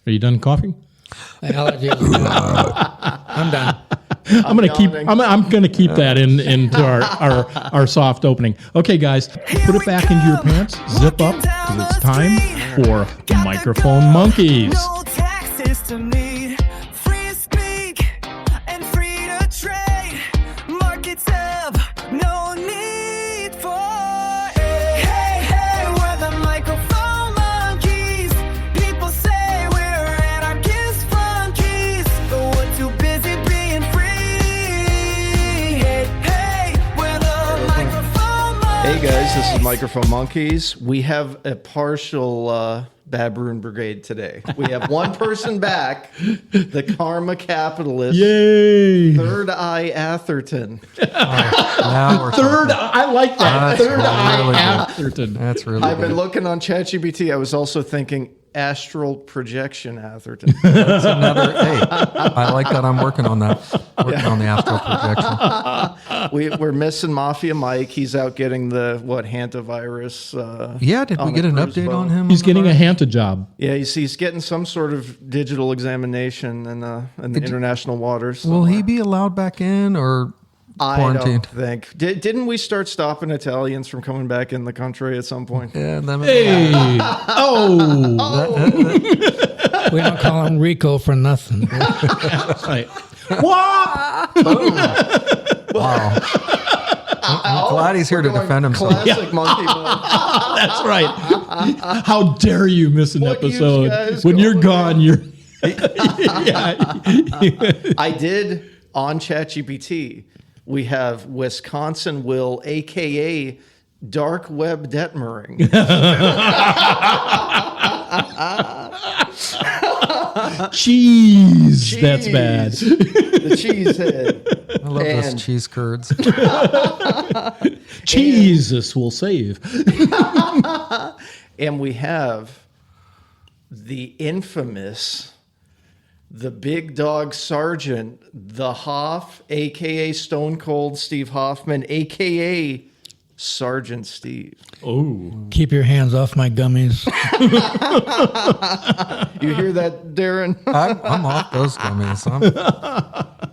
Are you done coughing? My allergies. I'm done. I'm gonna keep that into our soft opening. Okay, guys, put it back into your pants, zip up, because it's time for Microphone Monkeys. No taxes to need, free to speak and free to trade. Markets have no need for hey, we're the microphone monkeys. People say we're anarchist flunkies, but we're too busy being free. Hey, we're the microphone monkeys. Hey guys, this is Microphone Monkeys. We have a partial Baboon Brigade today. We have one person back, the Karma Capitalist. Yay! Third Eye Atherton. Now we're Third, talking. I like that. That's Third Eye really good. Atherton. That's really I've good. been looking on ChatGPT. I was also thinking astral projection Atherton. That's another. Hey, I like that. I'm working on that. Working on the astral projection. We're missing Mafia Mike. He's out getting the hantavirus. Yeah, did we on get the an cruise update boat. on him? He's getting a Hanta job. Yeah, he's getting some sort of digital examination in the international waters. Will he somewhere. be allowed back in or I quarantined? don't think. Didn't we start stopping Italians from coming back in the country at some point? Yeah, that was- Hey! Oh! We don't call him Rico for nothing. That's right. What? Wow. I'm glad he's here to defend himself. Classic monkey mode. That's right. How dare you miss an What you episode? guys When you're going gone, you're... yeah. I did on ChatGPT. We have Wisconsin Will, aka Dark Web Detmering. Cheese. That's bad. The cheese head. I love those And- cheese curds. Jesus will save. And we have the infamous, the big dog sergeant, the Hoff, aka Stone Cold Steve Hoffman, aka Sergeant Steve. Oh. Keep your hands off my gummies. You hear that, Darren? I'm off those gummies.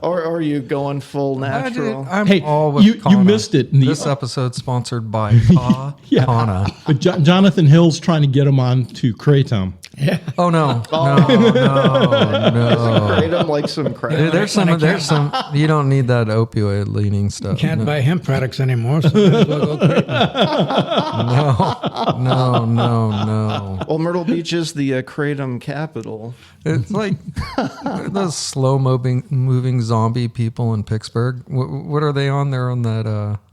Or are you going full natural? I'm Hey, all with you Kana. missed it in the- This episode sponsored by Kana. But Jonathan Hill's trying to get him on to Kratom. Oh no! No! Rate 'em like some crap. There's some. You don't need that opioid leaning stuff. Can't buy hemp products anymore, so might as well go crazy. No. Well, Myrtle Beach is the Kratom capital. It's like those slow moving zombie people in Pittsburgh. What are they on there on that?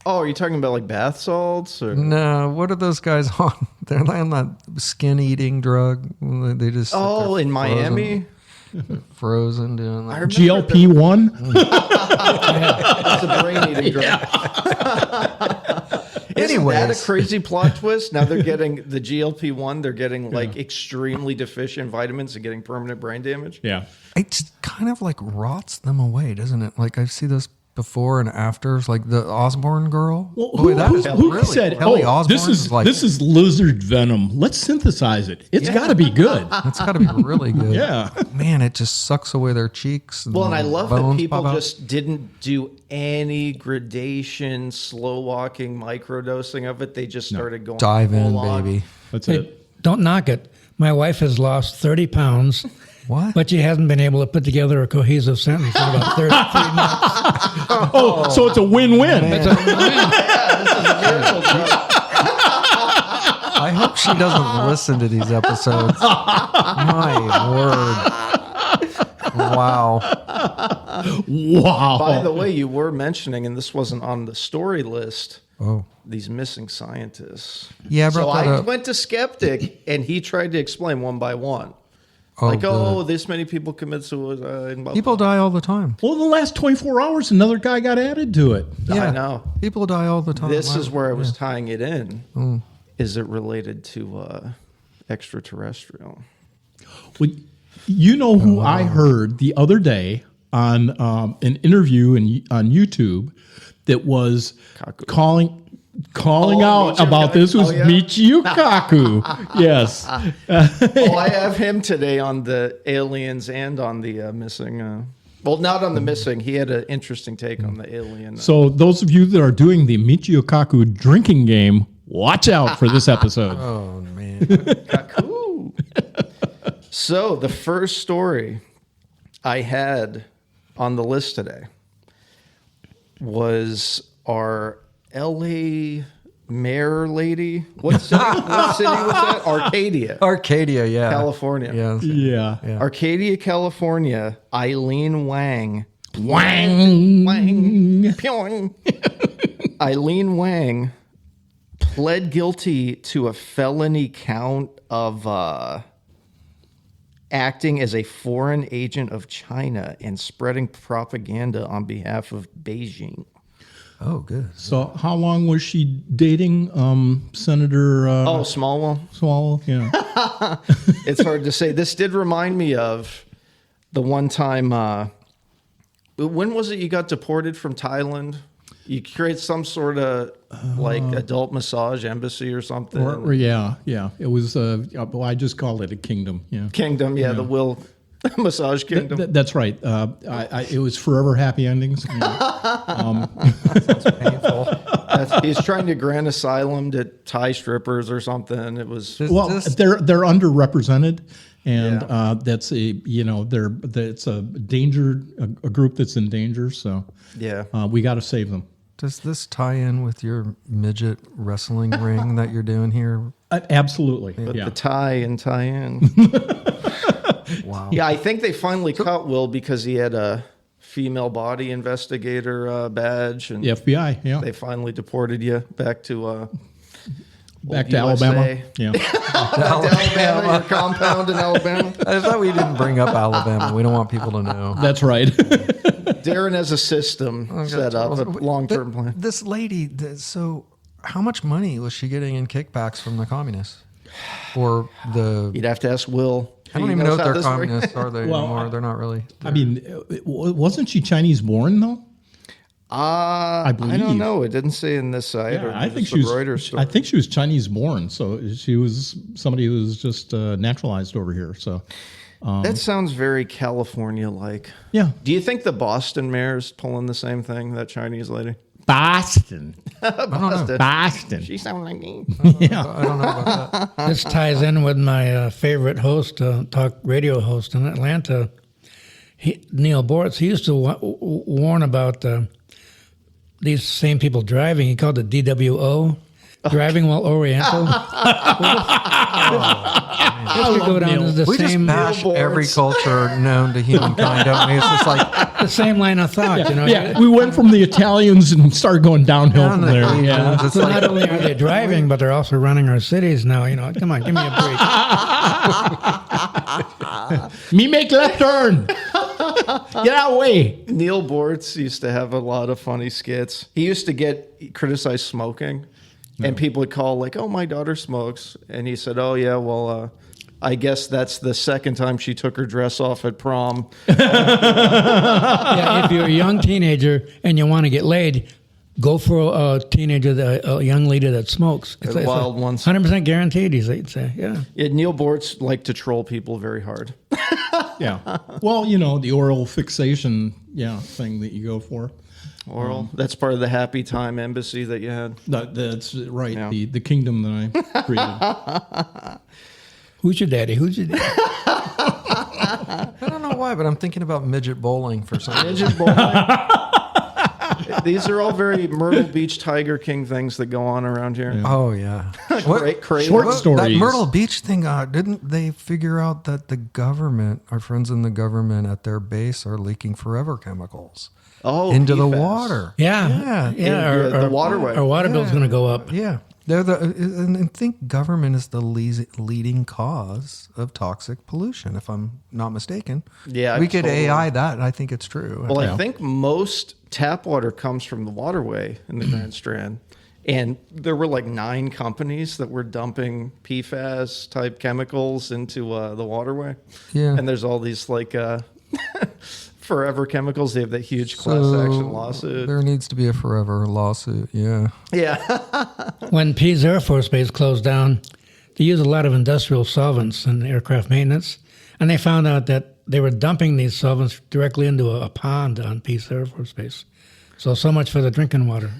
Oh, are you talking about like bath salts? Or? No, what are those guys on? They're on that skin eating drug. They just sit Oh, there in Miami? frozen doing I that. remember GLP-1? That's a brain-eating drug. Isn't that a Anyways. crazy plot twist? Now they're getting the GLP-1. They're getting like extremely deficient vitamins and getting permanent brain damage. Yeah. It kind of like rots them away, doesn't it? Like I see this before and afters, like the Osborne girl. Well, Boy, that is who really said, Kelly oh, Osbourne this is lizard venom. Let's synthesize it. It's got to be good. It's got to be really good. Yeah. Man, it just sucks away their cheeks. Well, and I love that bones people pop out. just didn't do any gradation, slow walking, microdosing of it. They just started going dive in, full on. baby. That's Hey, it. don't knock it. My wife has lost 30 pounds, What? but she hasn't been able to put together a cohesive sentence in about 3 months. Oh, so it's a win-win. I hope she doesn't listen to these episodes. My word. Wow. Wow. By the way, you were mentioning, and this wasn't on the story list, Oh. these missing scientists. Yeah, I So brought that I up. went to Skeptic, and he tried to explain one by one. Oh, Like, good. oh, this many people commit suicide. and blah, People blah. die all the time. Well, in the last 24 hours, another guy got added to it. I know. People die all the time. This is where I was Yeah. tying it in. Mm. Is it related to extraterrestrial? Well, you know who I heard the other day on an interview on YouTube that was Kaku. calling calling Oh, out about this was Michio Kaku. Yes. I have him today on the aliens and on the missing. Well, not on the missing. He had an interesting take on the alien. So those of you that are doing the Michio Kaku drinking game, watch out for this episode. Oh man. Kaku. So the first story I had on the list today was our L.A. mayor lady. What city was that? Arcadia, yeah. California. Yeah. Yeah. Arcadia, California. Eileen Wang. Wang. Pyong. Eileen Wang pled guilty to a felony count of acting as a foreign agent of China and spreading propaganda on behalf of Beijing. Oh, good. So how long was she dating Senator Smallwell. Swallow? Yeah. It's hard to say. This did remind me of the one time. When was it you got deported from Thailand? You create some sort of like adult massage embassy or something. Yeah. It was. Well, I just call it a kingdom. Yeah. Kingdom, the Will Massage Kingdom. That's right. It was forever happy endings. Painful. He's trying to grant asylum to Thai strippers or something. It was They're underrepresented, and that's it's a danger, a group that's in danger. So we got to save them. Does this tie in with your midget wrestling ring that you're doing here? Absolutely. But Yeah. the tie in. Wow. Yeah, I think they finally caught Will because he had a female body investigator badge, and The FBI. Yeah. they finally deported you back to Alabama. Yeah. Alabama, your compound in Alabama. I thought we didn't bring up Alabama. We don't want people to know. That's right. Darren has a system set up, a long-term plan. This lady, so how much money was she getting in kickbacks from the communists? Or the... You'd have to ask Will. I don't even know if they're communists, are they anymore? They're not really. I mean, wasn't she Chinese born though? I believe. I don't know. It didn't say in this side. Yeah, or I think the she was. Reuters story. I think she was Chinese born, so she was somebody who was just naturalized over here. So that sounds very California-like. yeah, Do you think the Boston mayor's pulling the same thing? That Chinese lady. Boston. Boston. Boston. She sounds like me. Yeah. I don't know about that. This ties in with my favorite host, talk radio host in Atlanta, Neil Bortz. He used to warn about these same people driving. He called it DWO, driving while Oriental. Just to go down to the We just same bash every culture known to humankind, don't we? It's just like the same line of thought. You know, Yeah, we went from the Italians and started going downhill from there. Yeah. it's So like not only are they driving, but they're also running our cities now. You know, come on, give me a break. Me make left turn. Get out of the way. Neil Bortz used to have a lot of funny skits. He used to get criticized smoking, and people would call like, "Oh, my daughter smokes," and he said, "Oh yeah, well, I guess that's the second time she took her dress off at prom." Yeah, if you're a young teenager and you want to get laid, go for a teenager, a young lady that smokes. It's The wild ones. 100% guaranteed. He'd say, yeah. Neil Bortz liked to troll people very hard. Yeah. Well, you know, the oral fixation, thing that you go for. Oral. That's part of the happy time embassy that you had. That's right. Yeah. The kingdom that I created. Who's your daddy? Who's your daddy? I don't know why, but I'm thinking about midget bowling for some reason. Midget bowling. These are all very Myrtle Beach Tiger King things that go on around here. Oh yeah. Great, crazy. Short That stories. Myrtle Beach thing, didn't they figure out that the government, our friends in the government at their base, are leaking forever chemicals into the PFAS. water? Yeah. The waterway. Our water bill's going to go up. Yeah. And I think government is the leading cause of toxic pollution, if I'm not mistaken. Yeah, we could totally. AI that. I think it's true. Well, I think most tap water comes from the waterway in the Grand Strand. And there were like 9 companies that were dumping PFAS type chemicals into the waterway. Yeah. And there's all these like Forever Chemicals, they have that huge class action lawsuit. There needs to be a forever lawsuit. Yeah. Yeah. When Pease Air Force Base closed down, they used a lot of industrial solvents in aircraft maintenance, and they found out that they were dumping these solvents directly into a pond on Pease Air Force Base. So much for the drinking water.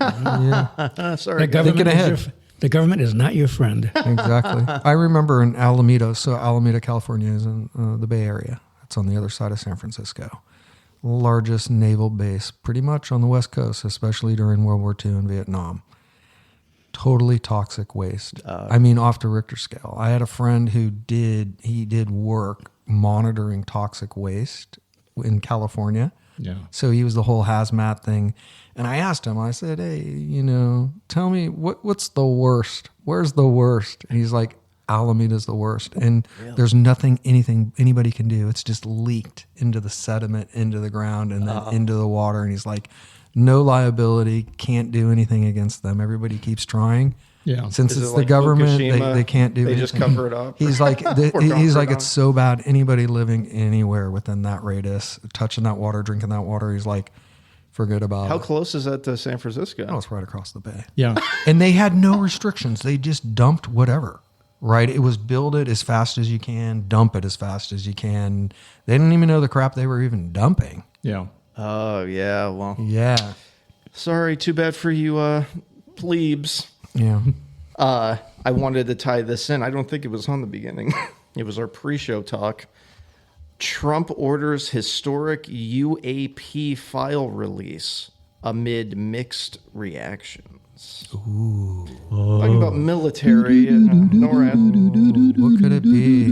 Sorry. The government is not your friend. Exactly. I remember in Alameda. So Alameda, California is in the Bay Area. It's on the other side of San Francisco. Largest naval base pretty much on the West Coast, especially during World War II and Vietnam. Totally toxic waste. Off the Richter scale. I had a friend who did work monitoring toxic waste in California. Yeah. So he was the whole hazmat thing. And I asked him, I said, hey, tell me what's the worst? Where's the worst? And he's like, Alameda's the worst. And there's anything anybody can do. It's just leaked into the sediment, into the ground, and then into the water. And he's like, no liability, can't do anything against them. Everybody keeps trying. Yeah. Since Is it's it the like government, Fukushima? they can't do They anything. just cover it up. He's like, Or it's so bad. Anybody living anywhere within that radius, touching that water, drinking that water, he's like, forget about How it. close is that to San Francisco? Oh, it's right across the bay. Yeah. And they had no restrictions. They just dumped whatever, right? It was build it as fast as you can, dump it as fast as you can. They didn't even know the crap they were even dumping. Yeah. Oh, yeah. Well, Yeah. sorry. Too bad for you plebes. Yeah. I wanted to tie this in. I don't think it was on the beginning. It was our pre-show talk. Trump orders historic UAP file release amid mixed reactions. Ooh. Talking about military and NORAD. What could it be?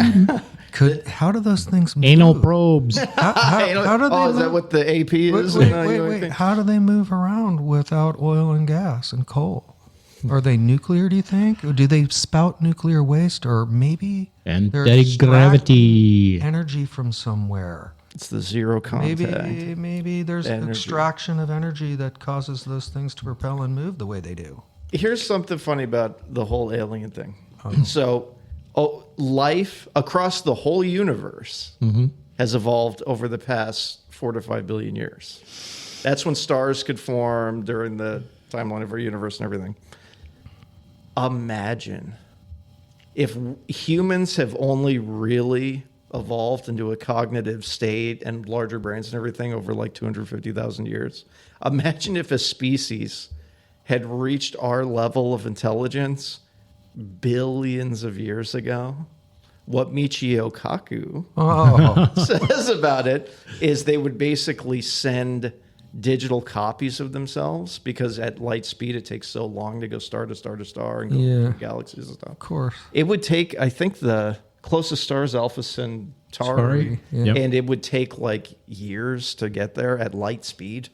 How do those things move? Anal probes. How do they is that move? what the AP is? Wait, in, UAP? wait. How do they move around without oil and gas and coal? Are they nuclear, do you think? Or do they spout nuclear waste? Or maybe they're Anti-gravity. energy from somewhere? It's the zero contact. Maybe there's energy. extraction of energy that causes those things to propel and move the way they do. Here's something funny about the whole alien thing. So, life across the whole universe has evolved over the past 4 to 5 billion years. That's when stars could form during the timeline of our universe and everything. Imagine if humans have only really evolved into a cognitive state and larger brains and everything over like 250,000 years. Imagine if a species had reached our level of intelligence billions of years ago. What Michio Kaku says about it is they would basically send digital copies of themselves because at light speed it takes so long to go star to star to star and go through galaxies and stuff. Of course. It would take, I think the closest star is Alpha Centauri, and it would take like years to get there at light speed.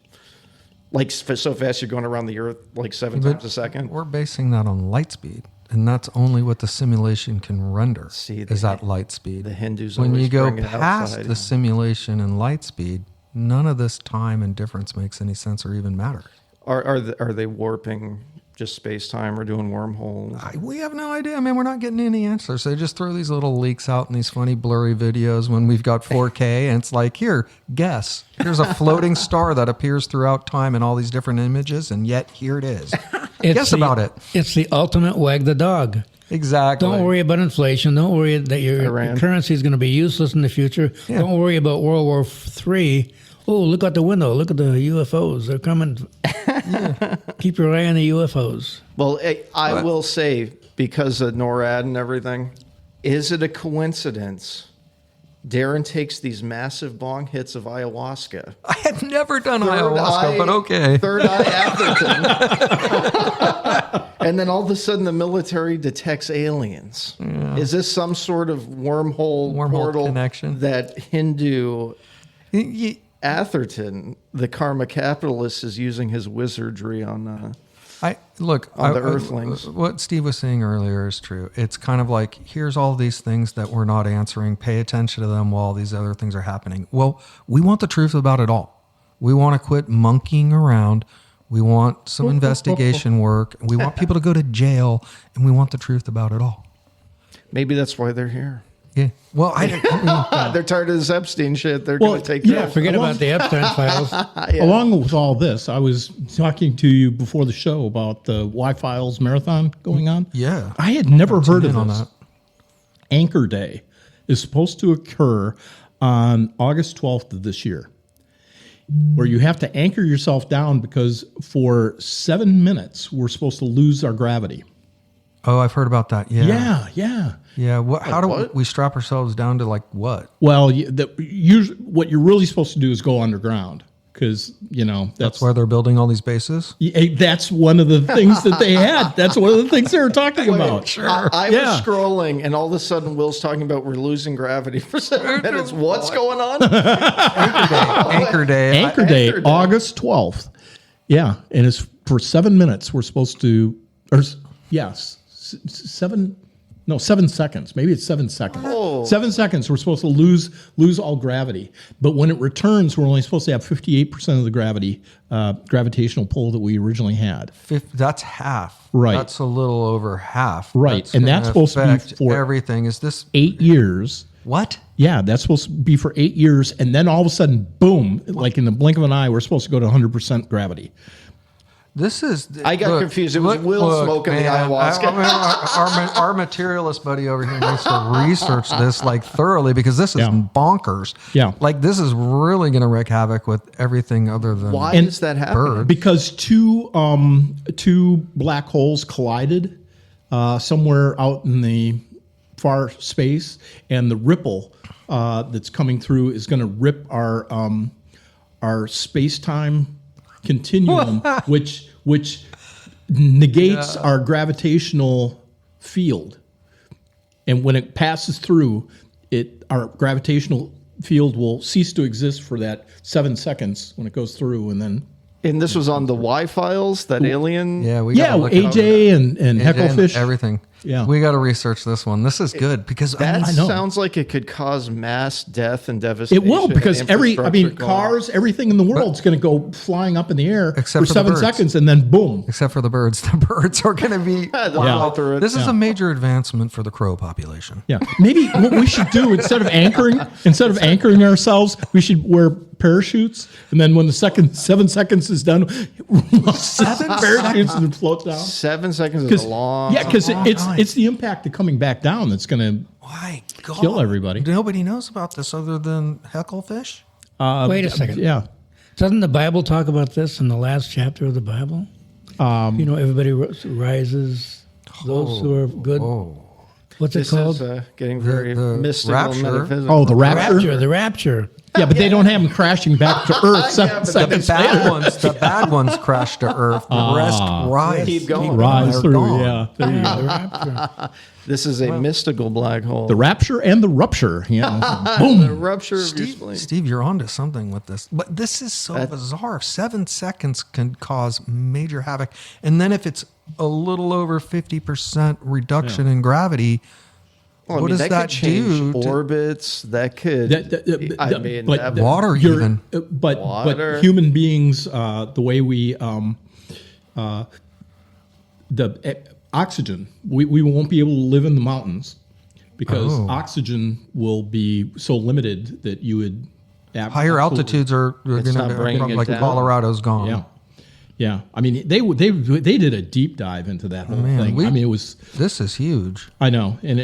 Like so fast you're going around the Earth like 7 times a second. We're basing that on light speed. And that's only what the simulation can render is at light speed. The Hindus when always you go bring it past outside. the simulation and light speed, none of this time and difference makes any sense or even matter. Are they warping just space-time or doing wormholes? We have no idea. I mean, we're not getting any answers. They just throw these little leaks out in these funny blurry videos when we've got 4K, and it's like, here, guess. Here's a floating star that appears throughout time in all these different images, and yet here it is. Guess about it. It's the ultimate wag the dog. Exactly. Don't worry about inflation. Don't worry that your currency is going to be useless in the future. Yeah. Don't worry about World War III. Oh, look out the window. Look at the UFOs. They're coming. Keep your eye on the UFOs. Well, I will say, because of NORAD and everything, is it a coincidence Darren takes these massive bong hits of ayahuasca? I have never done ayahuasca, but okay. Third eye Atherton. And then all of a sudden the military detects aliens. Yeah. Is this some sort of wormhole portal connection that Hindu Atherton, the karma capitalist, is using his wizardry on the Earthlings? What Steve was saying earlier is true. It's kind of like, here's all these things that we're not answering. Pay attention to them while these other things are happening. Well, we want the truth about it all. We want to quit monkeying around. We want some investigation work. We want people to go to jail, and we want the truth about it all. Maybe that's why they're here. Yeah. Well, I didn't. They're tired of this Epstein shit. They're going to take Yeah, that. forget about the Epstein files. Along with all this, I was talking to you before the show about the Y-Files marathon going on. Yeah. I had never heard of in on this. that. Anchor Day is supposed to occur on August 12th of this year, where you have to anchor yourself down because for 7 minutes, we're supposed to lose our gravity. Oh, I've heard about that. Yeah. Yeah, yeah. Yeah. How do what? we strap ourselves down to like what? Well, usually what you're really supposed to do is go underground because, That's why they're building all these bases. that's one of the things that they had. That's one of the things they were talking about. Sure. I was scrolling, and all of a sudden, Will's talking about we're losing gravity for 7 minutes. What's going on? Anchor Day. Anchor Day, Anchor Day. August 12th. Yeah, and it's for 7 minutes. We're supposed to, yes, 7 seconds. Maybe it's 7 seconds. Oh. 7 seconds. We're supposed to lose all gravity, but when it returns, we're only supposed to have 58% of the gravitational pull that we originally had. That's half. Right. That's a little over half. Right. And that's gonna supposed to be affect for everything. Is this 8 years. what? Yeah, that's supposed to be for 8 years, and then all of a sudden, boom! Like in the blink of an eye, we're supposed to go to 100% gravity. This is. I got confused. It was Will smoking the ayahuasca. Our materialist buddy over here needs to research this like thoroughly because this is Yeah. bonkers. Yeah. Like this is really going to wreak havoc with everything other than Why is that happening? birds. Because two black holes collided somewhere out in the far space, and the ripple that's coming through is going to rip our space-time continuum, which negates our gravitational field. And when it passes through, our gravitational field will cease to exist for that 7 seconds when it goes through, and then And this was on the Y-Files, that alien. Yeah, we gotta look up AJ and Hecklefish. everything. Yeah. We got to research this one. This is good because That I know. sounds like it could cause mass death and devastation. It will, because and infrastructure going cars, everything in the world's going to go flying up in the air Except for for the 7 birds. seconds, and then boom. except for the birds. The birds are going to be. They'll fly through it. This is a major advancement for the crow population. Yeah, maybe what we should do instead of anchoring ourselves, we should wear parachutes, and then when the 7 seconds is done, 7 parachutes and float down. 7 seconds is a long. Yeah, because it's the impact of coming back down that's going to My God. kill everybody. Nobody knows about this other than Hecklefish. Wait a second. Yeah. Doesn't the Bible talk about this in the last chapter of the Bible? Everybody rises, those who are good. What's This it called? is getting very the mystical, rapture. metaphysical. Oh, the rapture. The rapture. Yeah, but they don't have them crashing back to Earth 7 but seconds The bad ones crash to earth. The rest rise. Keep going. Rise They're through. gone. Yeah, there you go. The rapture. This is a mystical black hole. The rapture and the rupture. Yeah. The Boom. rupture of your spleen. Steve, you're onto something with this. But this is so bizarre. 7 seconds can cause major havoc. And then if it's a little over 50% reduction in gravity, Well, what does that that could change do to- orbits? That could. But water you're- even. But Water. human beings, the way we oxygen, we won't be able to live in the mountains because oxygen will be so limited that you would have higher absolutely- altitudes are going not to bringing it like down. Colorado's gone. Yeah. Yeah, I mean they did a deep dive into that whole thing. I mean it was This is huge. I know, and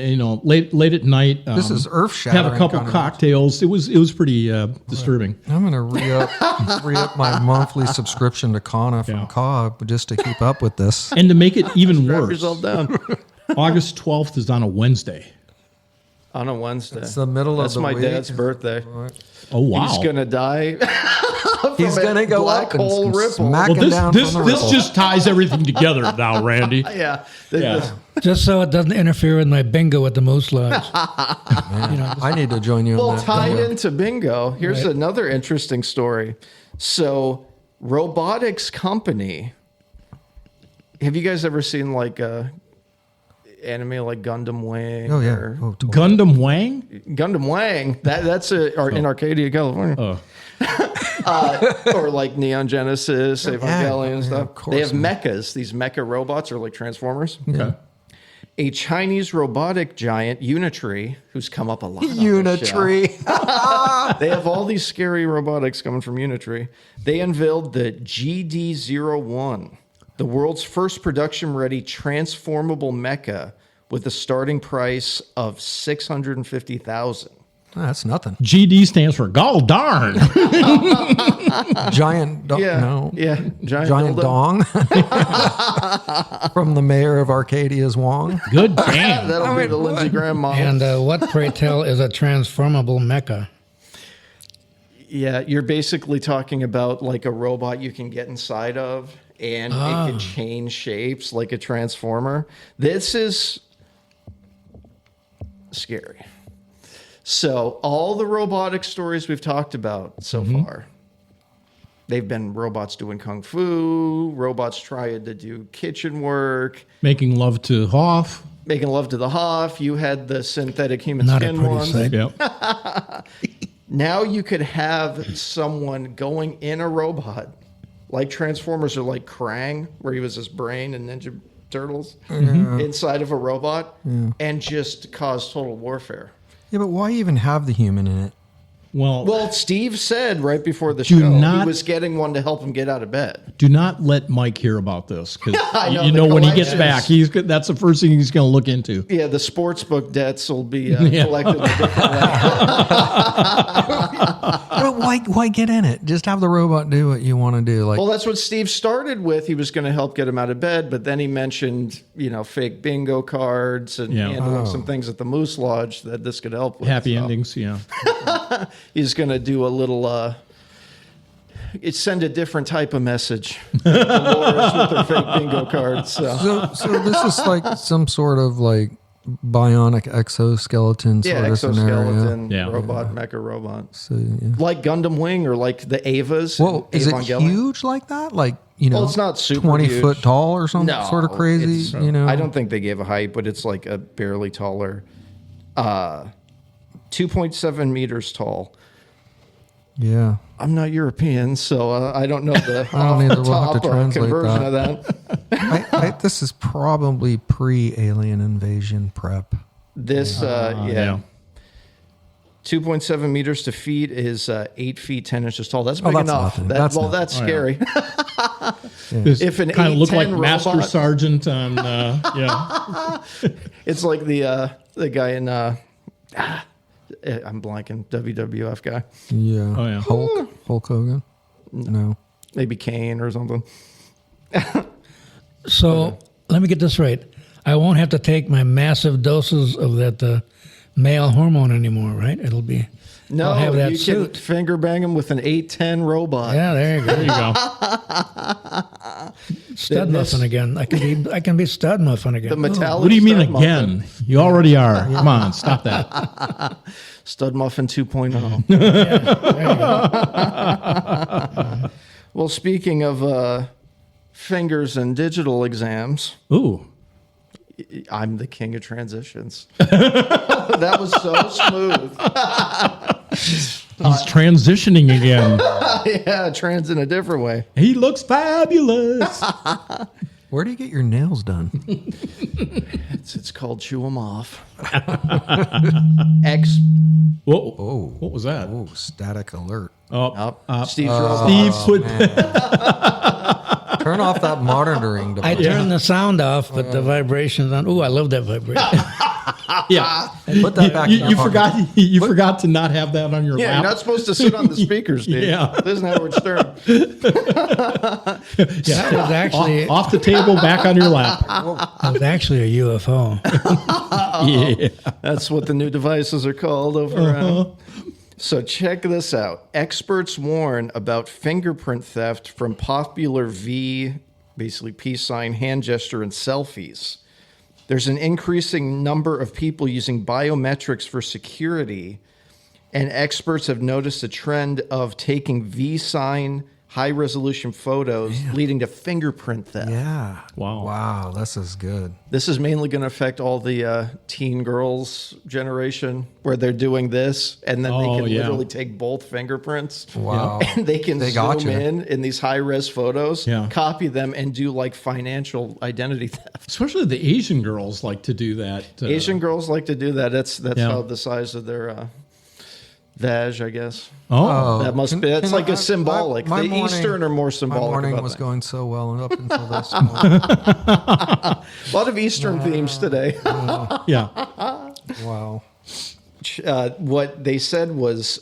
late at night. This is earth-shattering Have a couple kind of- cocktails. It was pretty disturbing. I'm going to re-up my monthly subscription to Kana from Yeah. Cobb just to keep up with this. And to make it even Strap worse, yourself down. August 12th is on a Wednesday. On a Wednesday. It's the middle of That's the my week. dad's birthday. Oh wow! He's gonna die. He's from a going to go black up and hole ripple. smack Well, him down this from the ripple. just ties everything together now, Randy. Yeah. Yeah. Just so it doesn't interfere with my bingo at the Moose Lodge. I need to join you Well, on that. tied into bingo, here's another interesting story. So, robotics company. Have you guys ever seen like a anime like Gundam Wing? Oh, yeah. Or Oh, totally. Gundam Wang. Gundam Wang. That's in Arcadia, California. Or like Neon Genesis, Evangelion and yeah, stuff. of course, They have man. mechas. These mecha robots are like Transformers. Okay. a Chinese robotic giant, Unitree, who's come up a lot. On this show. Unitree. They have all these scary robotics coming from Unitree. They unveiled the GD01, the world's first production-ready transformable mecha with a starting price of $650,000. That's nothing. GD stands for gall darn. Giant dong. Yeah, No. yeah, Giant dildo. dong. From the mayor of Arcadia's Wong. Good damn. That'll be the Lindsey Graham model. And what, pray tell, is a transformable mecha? Yeah, you're basically talking about like a robot you can get inside of, and it can change shapes like a transformer. This is scary. So all the robotic stories we've talked about so far, they've been robots doing kung fu, robots trying to do kitchen work, Making love to Hoff. making love to the Hoff. You had the synthetic human Not a skin pretty ones. sight. Yep. Now you could have someone going in a robot, like Transformers or like Krang, where he was his brain in Ninja Turtles, inside of a robot, and just cause total warfare. Yeah, but why even have the human in it? Well, Steve said right before the Do show not- he was getting one to help him get out of bed. Do not let Mike hear about this because I know, you the know when he gets collections. back, that's the first thing he's going to look into. Yeah, the sports book debts will be collected a different way. But why get in it? Just have the robot do what you want to do. Like, Well, that's what Steve started with. He was going to help get him out of bed, but then he mentioned, fake bingo cards and Yeah. handling some things at the Moose Lodge that this could help with. Happy So endings, yeah. He's going to do a little, send a different type of message. Dolores with her fake bingo cards. So. so this is like some sort of like bionic exoskeleton sort Yeah, of scenario. exoskeleton, Yeah. robot, mecha robot. So, yeah. Like Gundam Wing or like the Avas. Well, is it Evangelion. huge like that? Like, Well, it's not super 20 huge. foot tall or something No, sort of crazy, it's- I don't think they gave a height, but it's like a barely taller, 2.7 meters tall. Yeah. I'm not European, so I don't know the I don't either. We'll have top to translate conversion that. of that. This is probably pre-alien invasion prep. This, yeah. 2.7 meters to feet is 8 feet 10 inches tall. That's Oh, big that's enough. nothing. That- That's well, nothing. that's scary. This If an kind of look like 8'10" Master robot- Sergeant on, yeah. It's like the guy in I'm blanking, WWF guy, Yeah. Oh, yeah. Hulk Hogan? No. maybe Kane or something. So let me get this right. I won't have to take my massive doses of that male hormone anymore, right? It'll be. No, I'll have that you suit. can finger bang him with an 810 robot. Yeah, there you go. There you go. Stud muffin again. I can be stud muffin again. The metallic. What do you mean stud muffin. again? You already are. Come on, stop that. Stud muffin 2.0. Well, speaking of fingers and digital exams, Ooh. I'm the king of transitions. That was so smooth. He's transitioning again. Yeah, trans in a different way. He looks fabulous. Where do you get your nails done? It's called chew 'em off. Whoa. Oh. What was that? Oh, static alert. Oh, Steve's robot. Steve put. Turn off that monitoring I device. turned the sound off, but the vibrations on. Ooh, I love that vibration. Yeah. Put that back in You your pocket. forgot. You forgot to not have that on your Yeah, lap. you're not supposed to sit on the speakers, dude. Yeah. This isn't Howard Stern. That was actually off the table, back on your lap. that was actually a UFO. Yeah. That's what the new devices are called over around. So check this out. Experts warn about fingerprint theft from popular V, basically peace sign, hand gesture, and selfies. There's an increasing number of people using biometrics for security, and experts have noticed a trend of taking V sign high resolution photos leading to fingerprint theft. Yeah. Wow. Wow. This is good. This is mainly going to affect all the teen girls generation where they're doing this and then they Oh, can yeah. literally take both fingerprints. Wow. And they can got zoom you. in these high res photos, Yeah. copy them, and do like financial identity theft. Especially the Asian girls like to do that. Asian girls like to do that. That's Yeah. how the size of their vag, I guess. Oh, That must be. That's like a symbolic. My The morning- Eastern are more My symbolic. morning about was things. going so well up until this point. A lot of Eastern themes today. yeah. Wow. What they said was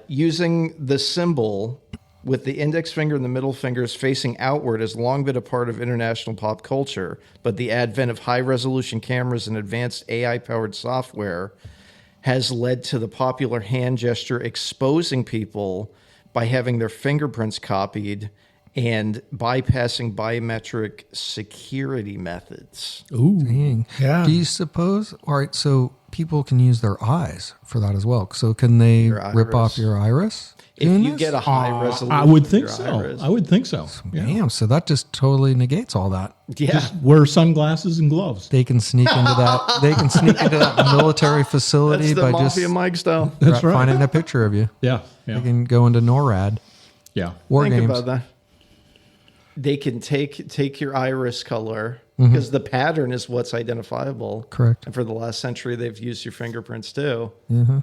using the symbol with the index finger and the middle fingers facing outward has long been a part of international pop culture, but the advent of high-resolution cameras and advanced AI-powered software has led to the popular hand gesture exposing people by having their fingerprints copied and bypassing biometric security methods. Ooh. Dang. Yeah. Do you suppose? All right. So people can use their eyes for that as well. So can they Your rip off iris. your iris? If doing you this? get a high resolution, I would of think your so. iris- I would think so. Yeah. Damn. So that just totally negates all that. Yeah. Wear sunglasses and gloves. They can sneak into that. They can sneak into that military facility That's the by just Mafia Mike style. That's right. finding a picture of you. Yeah. They Yeah. can go into NORAD. Yeah. War Think games. about that. They can take your iris color Mm-hmm. because the pattern is what's identifiable. Correct. And for the last century, they've used your fingerprints too. Yeah.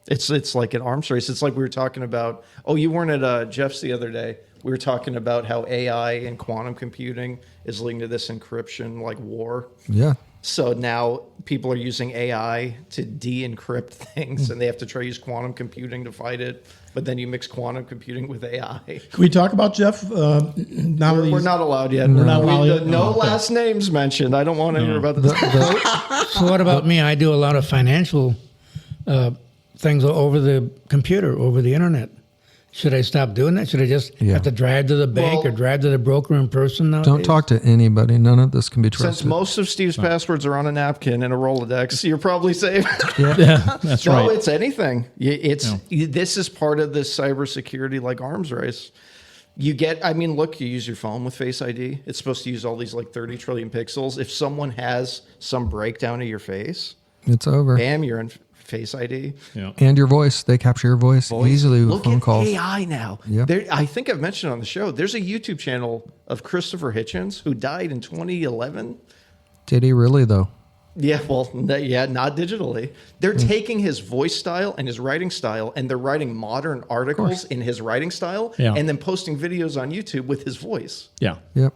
It's like an arms race. It's like we were talking about. Oh, you weren't at Jeff's the other day. We were talking about how AI and quantum computing is leading to this encryption like war. Yeah. So now people are using AI to de-encrypt things, and they have to try to use quantum computing to fight it. But then you mix quantum computing with AI. Can we talk about Jeff? Now that We're he's- not allowed yet. We're not allowed yet? No Oh, okay. last names mentioned. I don't want to hear about this. So what about me? I do a lot of financial things over the computer, over the internet. Should I stop doing that? Should I just Yeah. have to drive to the bank Well- or drive to the broker in person nowadays? Don't talk to anybody. None of this can be Since trusted. most of Steve's passwords are on a napkin and a Rolodex, you're probably safe. Yeah, that's No, right. it's anything. This is part of this cybersecurity like arms race. You get, I mean, look, you use your phone with Face ID. It's supposed to use all these like 30 trillion pixels. If someone has some breakdown of your face, It's over. bam, you're in Face ID. Yeah. And your voice. They capture your voice, easily with Look phone at calls. AI now. Yep. I think I've mentioned on the show, there's a YouTube channel of Christopher Hitchens who died in 2011. Did he really, though? Yeah, well, not digitally. They're taking his voice style and his writing style, and they're writing modern articles in his writing style, Yeah. and then posting videos on YouTube with his voice, Yeah. Yep.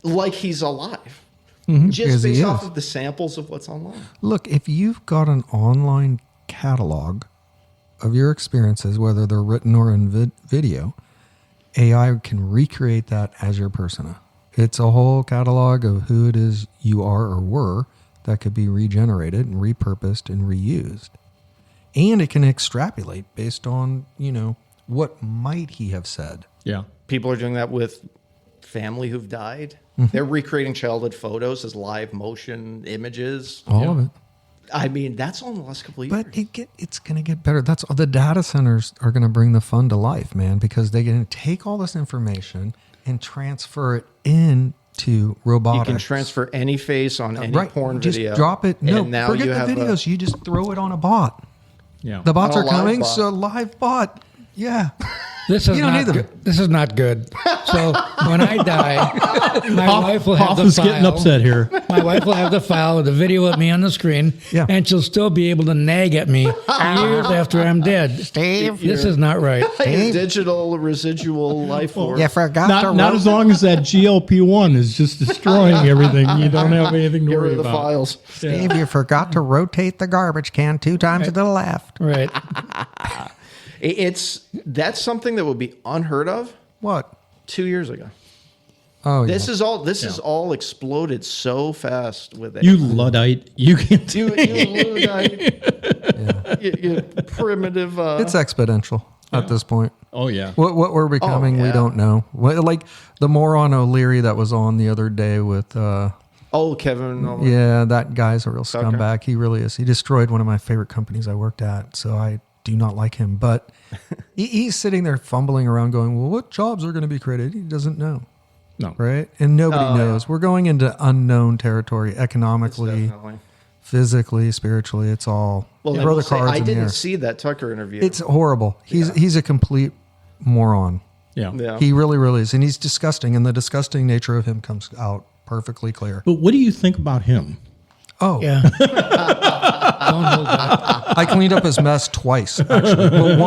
like he's alive, Because just he based off is. of the samples of what's online. Look, if you've got an online catalog of your experiences, whether they're written or in video, AI can recreate that as your persona. It's a whole catalog of who it is you are or were that could be regenerated and repurposed and reused. And it can extrapolate based on, what might he have said. Yeah. People are doing that with family who've died. Mm-hmm. They're recreating childhood photos as live motion images. All of it. I mean, that's all in the last couple of years. But it's going to get better. That's the data centers are going to bring the fun to life, man, because they're going to take all this information and transfer it into you robotics. can transfer any face on any right. porn Just video. drop it. No, and now forget you the have videos. You just throw it on a bot. Yeah. The bots On are a live coming, bot. so live bot. Yeah. This is You don't not need them. good. This is not good. So when I die, my wife will have Hoff the is file. getting upset here. My wife will have the file with the video of me on the screen, Yeah. and she'll still be able to nag at me years after I'm dead. Steve, This is not right. a digital residual life force. forgot Not as long as that GLP-1 is just destroying everything. You don't have anything to Get worry rid of the about. files. Steve, you forgot to rotate the garbage can 2 times to the left. Right. That's something that would be unheard of What? 2 years ago. Oh, This yeah. is all exploded so fast with it. You Luddite. You can't you Luddite. you primitive. It's exponential at this point. Oh, yeah. What we're becoming, we yeah. don't know. Like the moron O'Leary that was on the other day with, Kevin. yeah, that guy's a real scumbag. He really is. He destroyed one of my favorite companies I worked at, so I do not like him. But He's sitting there fumbling around going, well, what jobs are going to be created? He doesn't know. No. Right? And nobody knows. We're going into unknown territory economically, Definitely. physically, spiritually. It's all Well, I throw will the say, cards I in the air. didn't see that Tucker interview. It's horrible. He's a complete moron. Yeah. Yeah. He really, really is. And he's disgusting. And the disgusting nature of him comes out perfectly clear. But what do you think about him? Oh, Yeah. Don't hold back. I cleaned up his mess twice, actually. Well,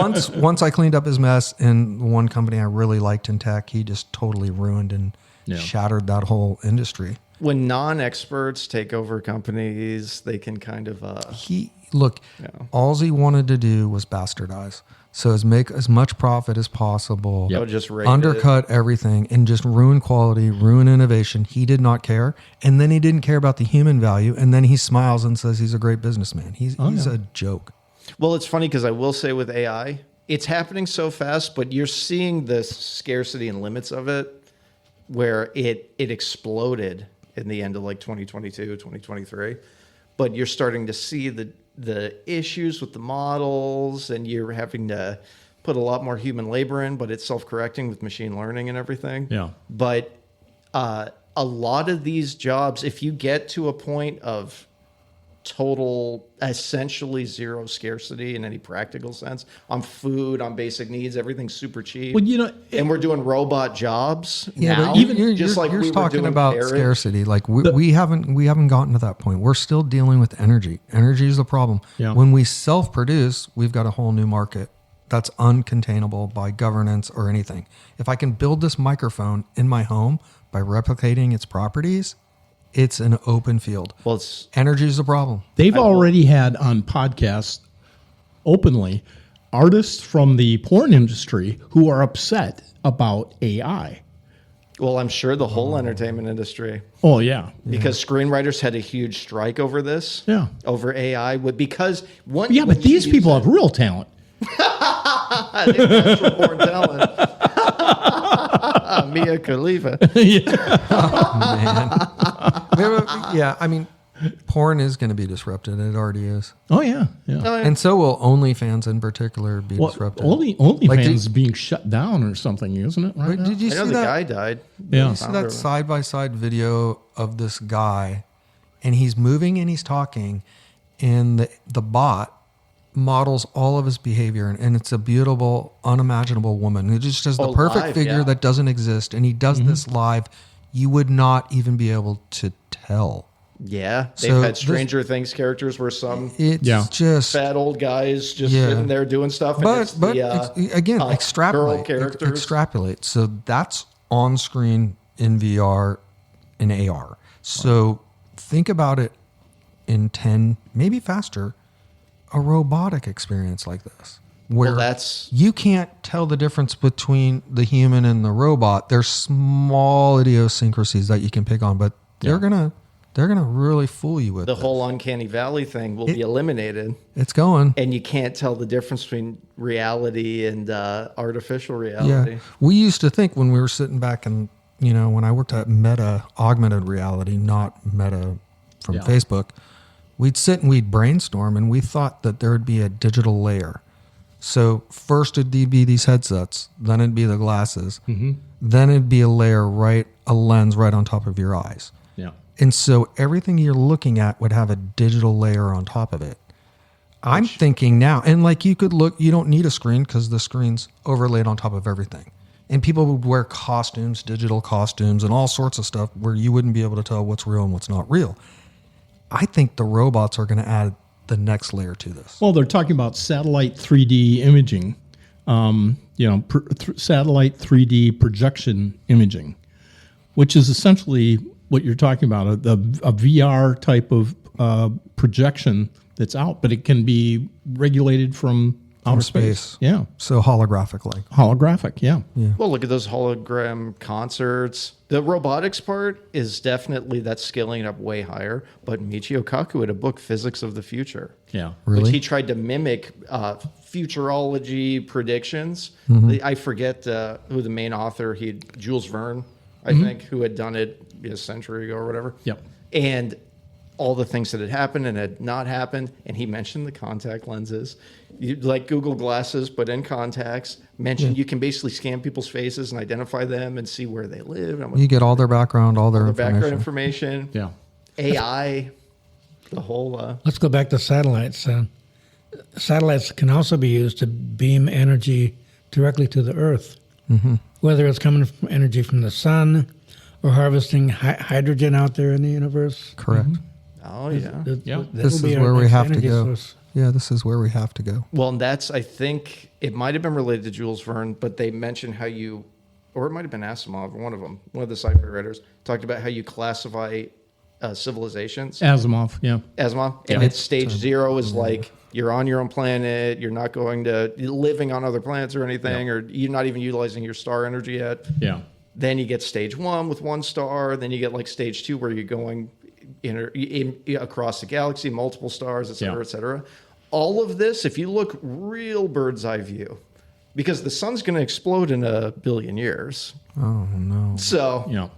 once I cleaned up his mess in one company I really liked in tech, he just totally ruined and shattered that whole industry. When non-experts take over companies, they can kind of All he wanted to do was bastardize. So make as much profit as possible, just rate undercut everything, and just ruin quality, ruin innovation. He did not care. And then he didn't care about the human value. And then he smiles and says he's a great businessman. He's a joke. Well, it's funny because I will say with AI, it's happening so fast, but you're seeing the scarcity and limits of it where it exploded in the end of like 2022, 2023. But you're starting to see the issues with the models, and you're having to put a lot more human labor in, but it's self-correcting with machine learning and everything. Yeah. But a lot of these jobs, if you get to a point of total, essentially zero scarcity in any practical sense on food, on basic needs, everything's super cheap. Well, and we're doing robot jobs now, but even just you're like we were talking doing about carrots. scarcity. Like we haven't gotten to that point. We're still dealing with energy. Energy is the problem. Yeah. When we self-produce, we've got a whole new market that's uncontainable by governance or anything. If I can build this microphone in my home by replicating its properties, it's an open field. Well, it's Energy is the problem. They've already had on podcasts openly artists from the porn industry who are upset about AI. well, I'm sure the whole entertainment industry, Oh, yeah. because screenwriters had a huge strike over this, Yeah. over AI, because one. Yeah, but these people have real talent. natural born talent. Mia Khalifa. Yeah, I mean, porn is going to be disrupted. It already is. Oh, yeah. Yeah. And so will OnlyFans in particular be Well, disrupted. OnlyFans Like, is being shut down or something, isn't it? Right But now? did you I know see the that? guy died. Yeah. You see that side-by-side video of this guy, and he's moving and he's talking, and the bot models all of his behavior, and it's a beautiful, unimaginable woman who just has the Oh, perfect live, figure yeah. that doesn't exist, and he does this live. You would not even be able to tell. Yeah, they've So had this- Stranger Things characters where some It's Yeah. just fat old guys just Yeah. sitting there doing stuff. And but it's but again, girl extrapolate, characters. extrapolate. So that's on screen in VR in AR. So think about it in 10, maybe faster, a robotic experience like this, where that's- you can't tell the difference between the human and the robot. There's small idiosyncrasies that you can pick on, but they're gonna really fool you with the this. whole uncanny valley thing will be eliminated, It's going. and you can't tell the difference between reality and artificial reality. Yeah. We used to think when we were sitting back and, when I worked at Meta, augmented reality, not Meta from Facebook, we'd sit and we'd brainstorm, and we thought that there would be a digital layer. So first it'd be these headsets, then it'd be the glasses, then it'd be a lens right on top of your eyes. Yeah. And so everything you're looking at would have a digital layer on top of it. I'm thinking now, and like you could look, you don't need a screen because the screen's overlaid on top of everything. And people would wear costumes, digital costumes, and all sorts of stuff where you wouldn't be able to tell what's real and what's not real. I think the robots are going to add the next layer to this. Well, they're talking about satellite 3D imaging, satellite 3D projection imaging, which is essentially what you're talking about, a VR type of projection that's out, but it can be regulated from outer space. Yeah. So holographic like. Holographic, yeah. Well, look at those hologram concerts. The robotics part is definitely that's scaling up way higher. But Michio Kaku had a book, Physics of the Future. Yeah. Really? Which he tried to mimic futurology predictions. I forget who the main author, Jules Verne, I think, who had done it a century ago or whatever. Yep. And all the things that had happened and had not happened. And he mentioned the contact lenses, like Google Glasses, but in contacts. Mentioned you can basically scan people's faces and identify them and see where they live. And You get all their background, all their background information. information. Yeah. AI, the whole. Let's go back to satellites. Satellites can also be used to beam energy directly to the Earth, whether it's coming from energy from the sun or harvesting hydrogen out there in the universe. Correct. Oh, yeah. This is where we have to go. Yeah, this is where we have to go. Well, and that's, I think, it might have been related to Jules Verne, but they mentioned how you, or it might have been Asimov, one of them, one of the sci-fi writers, talked about how you classify civilizations. Asimov, yeah. Asimov. And it's stage 0 is like you're on your own planet, you're not going to, living on other planets or anything, or you're not even utilizing your star energy yet. Yeah. Then you get stage 1 with 1 star. Then you get like stage 2 where you're going across the galaxy, multiple stars, et cetera, et cetera. All of this, if you look real bird's eye view, because the sun's going to explode in 1 billion years. Oh, no. So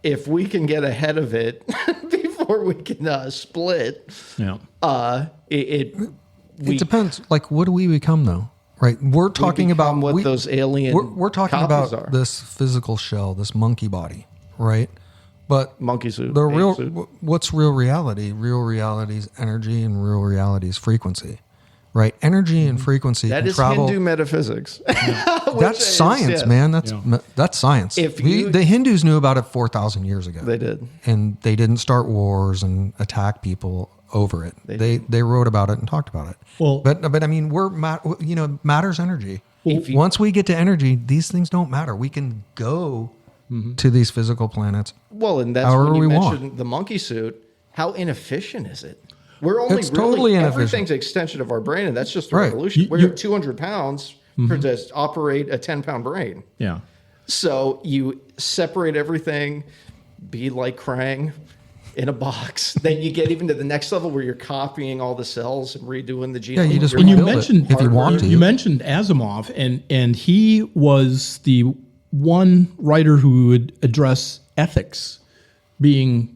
if we can get ahead of it before we can split, it depends. Like, what do we become, though? Right? We're talking about what those alien We're talking copies about are. this physical shell, this monkey body, right? But Monkey suit. the ape real, suit. what's real reality? Real reality is energy, and real reality is frequency, right? Energy and frequency That can is travel. Hindu metaphysics. That's science, man. That's science. The Hindus knew about it 4,000 years ago. They did. And they didn't start wars and attack people over it. They wrote about it and talked about it. Well- but I mean, matter's energy. Once we get to energy, these things don't matter. We can go to these physical planets. Well, and that's however when you we mentioned want. the monkey suit. How inefficient is it? We're only It's totally inefficient. everything's an extension of our brain, and that's just the Right. revolution. You- We're you- at 200 pounds to operate a 10-pound brain. Yeah. So you separate everything, be like Krang in a box. Then you get even to the next level where you're copying all the cells and redoing the genome. Yeah, you just And you rebuild it mentioned if you want to. You mentioned Asimov, and he was the one writer who would address ethics being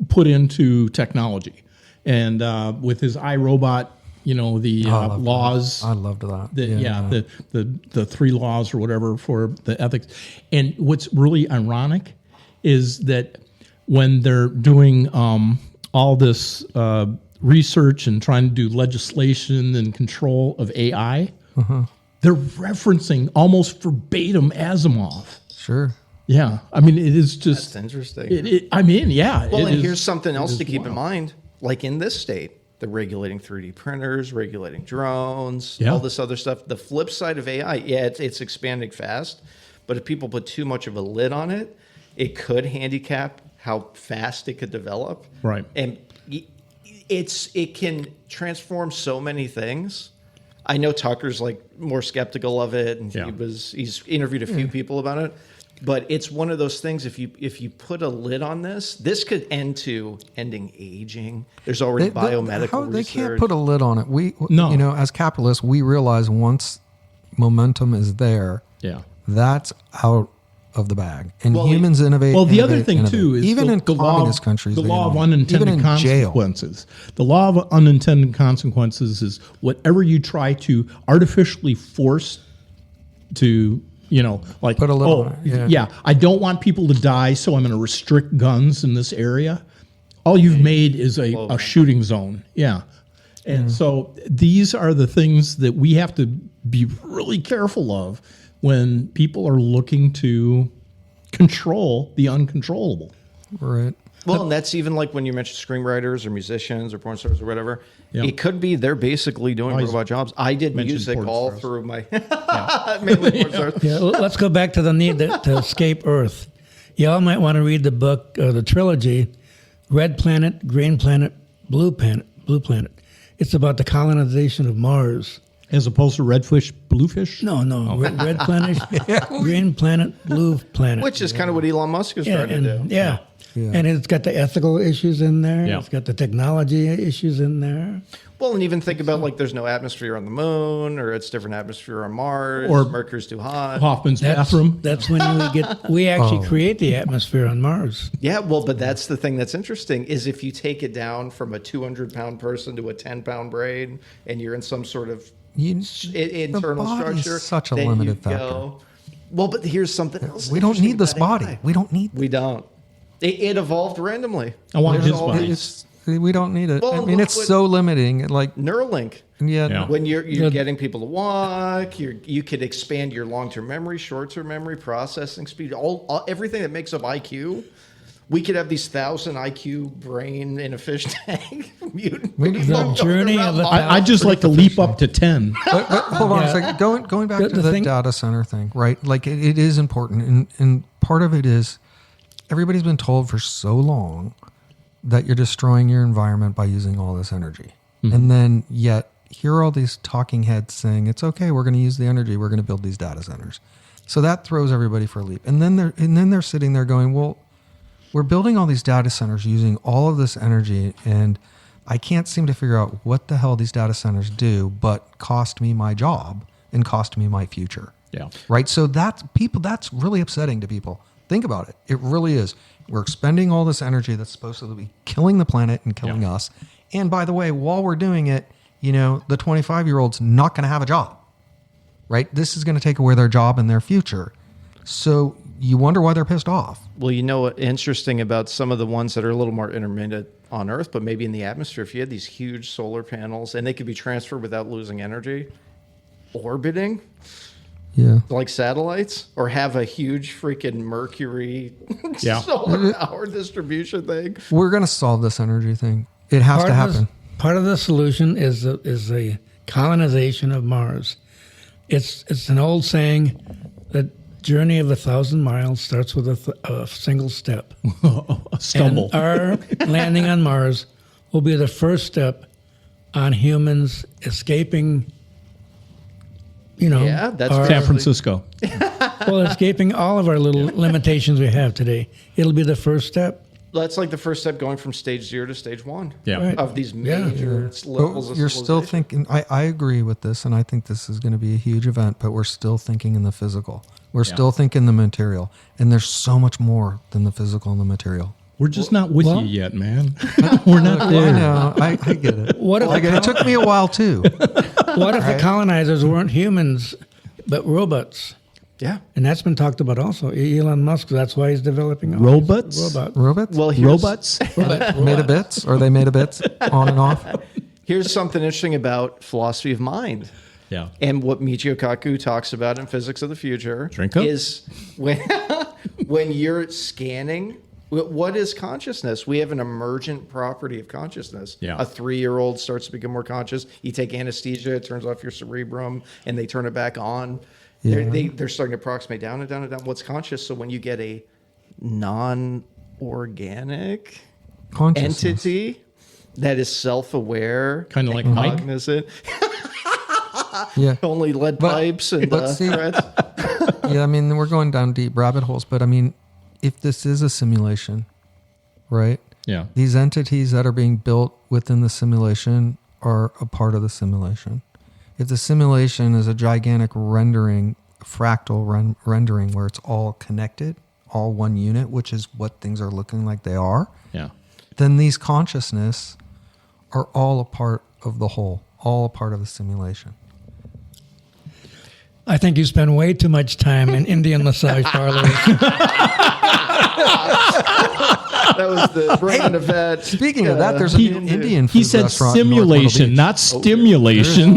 put into technology, and with his iRobot, the laws. I loved that. The 3 laws or whatever for the ethics. And what's really ironic is that when they're doing all this research and trying to do legislation and control of AI, they're referencing almost verbatim Asimov. Sure. Yeah, I mean, it is just That's interesting. Well, and here's something else to keep in mind. Like in this state, they're regulating 3D printers, regulating drones, all this other stuff. The flip side of AI, it's expanding fast, but if people put too much of a lid on it, it could handicap how fast it could develop. Right. And it can transform so many things. I know Tucker's like more skeptical of it, and he's interviewed a few people about it. But it's one of those things. If you put a lid on this could end to ending aging. There's already biomedical They research. can't put a lid on it. No. As capitalists, we realize once momentum is there, that's out of the bag. And humans innovate. Well, the other innovate, thing innovate. too is even in communist countries, the they law of innovate. unintended even in jail. consequences. The law of unintended consequences is whatever you try to artificially force to, like Put a lid on it, I don't want people to die, so I'm going to restrict guns in this area. All you've made is a shooting zone. Yeah. And so these are the things that we have to be really careful of when people are looking to control the uncontrollable. Right. Well, and that's even like when you mention screenwriters or musicians or porn stars or whatever. Yeah. It could be they're basically doing robot jobs. I did mentioned music porn all stars. through my mainly porn stars. Yeah, let's go back to the need to escape Earth. Y'all might want to read the book, the trilogy, Red Planet, Green Planet, Blue Planet. It's about the colonization of Mars. As opposed to redfish, bluefish? No. Red Planet, Green Planet, Blue Planet. Which is kind of what Elon Musk is trying to do. Yeah. Yeah. And it's got the ethical issues in there. Yeah. It's got the technology issues in there. Well, and even think about like there's no atmosphere on the moon, or it's different atmosphere on Mars, Or- or Mercury's too hot. Hoffman's That's, bathroom. that's when we actually create the atmosphere on Mars. Yeah, well, but that's the thing that's interesting is if you take it down from a 200-pound person to a 10-pound brain, and you're in some sort of internal the body's structure, such a then limited you factor. go. Well, but here's something else. We don't interesting need this about body. AI. We don't need. We don't. It evolved randomly. I want There's his all body. these- We don't need it. Well, I mean, look it's what- so limiting. Like, Neuralink. and yet, Yeah. When you're The- getting people to walk, you could expand your long-term memory, short-term memory, processing speed, all everything that makes up IQ. We could have these 1,000 IQ brain in a fish tank. Mutant The journey of the I'd just like to leap up to 10. but hold on Yeah. a second. Going back The- to the the thing- data center thing, right? Like, it is important, and part of it is everybody's been told for so long that you're destroying your environment by using all this energy, and then yet here are all these talking heads saying it's okay. We're going to use the energy. We're going to build these data centers. So that throws everybody for a leap, and then they're sitting there going, well, we're building all these data centers using all of this energy, and I can't seem to figure out what the hell these data centers do, but cost me my job and cost me my future. Yeah. Right. So that's really upsetting to people. Think about it. It really is. We're expending all this energy that's supposed to be killing the planet and killing us. And by the way, while we're doing it, the 25-year-old's not going to have a job. Right. This is going to take away their job and their future. So you wonder why they're pissed off. Well, you know what's interesting about some of the ones that are a little more intermittent on Earth, but maybe in the atmosphere, if you had these huge solar panels and they could be transferred without losing energy, orbiting Yeah. like satellites, or have a huge freaking Mercury Yeah. solar power distribution thing. We're going to solve this energy thing. It has to happen. Part of the solution is the colonization of Mars. It's an old saying that journey of 1,000 miles starts with a single step. A stumble. And our landing on Mars will be the first step on humans escaping, Yeah, that's our- San Francisco. escaping all of our little limitations we have today. It'll be the first step. That's like the first step going from stage 0 to stage 1. Yeah. Right. Of these Yeah. major levels of You're still civilization. thinking, I agree with this, and I think this is going to be a huge event, but we're still thinking in the physical. We're still thinking the material. And there's so much more than the physical and the material. We're just not with well- you yet, man. We're not I there. know. I get it. What if I get it. It took me a while, too. What if the colonizers weren't humans, but robots? Yeah. And that's been talked about also. Elon Musk, that's why he's developing all these Robots? Robots? Well, here's, Robots? made of bits? Are they made of bits on and off? here's something interesting about philosophy of mind. Yeah. And what Michio Kaku talks about in Physics of the Future Drink up. is when you're scanning, what is consciousness? We have an emergent property of consciousness. Yeah. A 3-year-old starts to become more conscious. You take anesthesia, it turns off your cerebrum, and they turn it back on. Yeah. They're starting to approximate down and down and down. What's conscious? So when you get a non-organic Consciousness. entity that is self-aware, Kinda like and Mike? cognizant, Yeah. only lead But- pipes and but see- threads. Yeah, I mean, we're going down deep rabbit holes, but I mean, if this is a simulation, right? Yeah. These entities that are being built within the simulation are a part of the simulation. If the simulation is a gigantic rendering, fractal rendering where it's all connected, all one unit, which is what things are looking like they are, Yeah. then these consciousness are all a part of the whole, all a part of the simulation. I think you spend way too much time in Indian massage parlors. That was the Brandon Yvette. Speaking of that, there's an Indian food He said restaurant in North Myrtle simulation, Beach. not stimulation.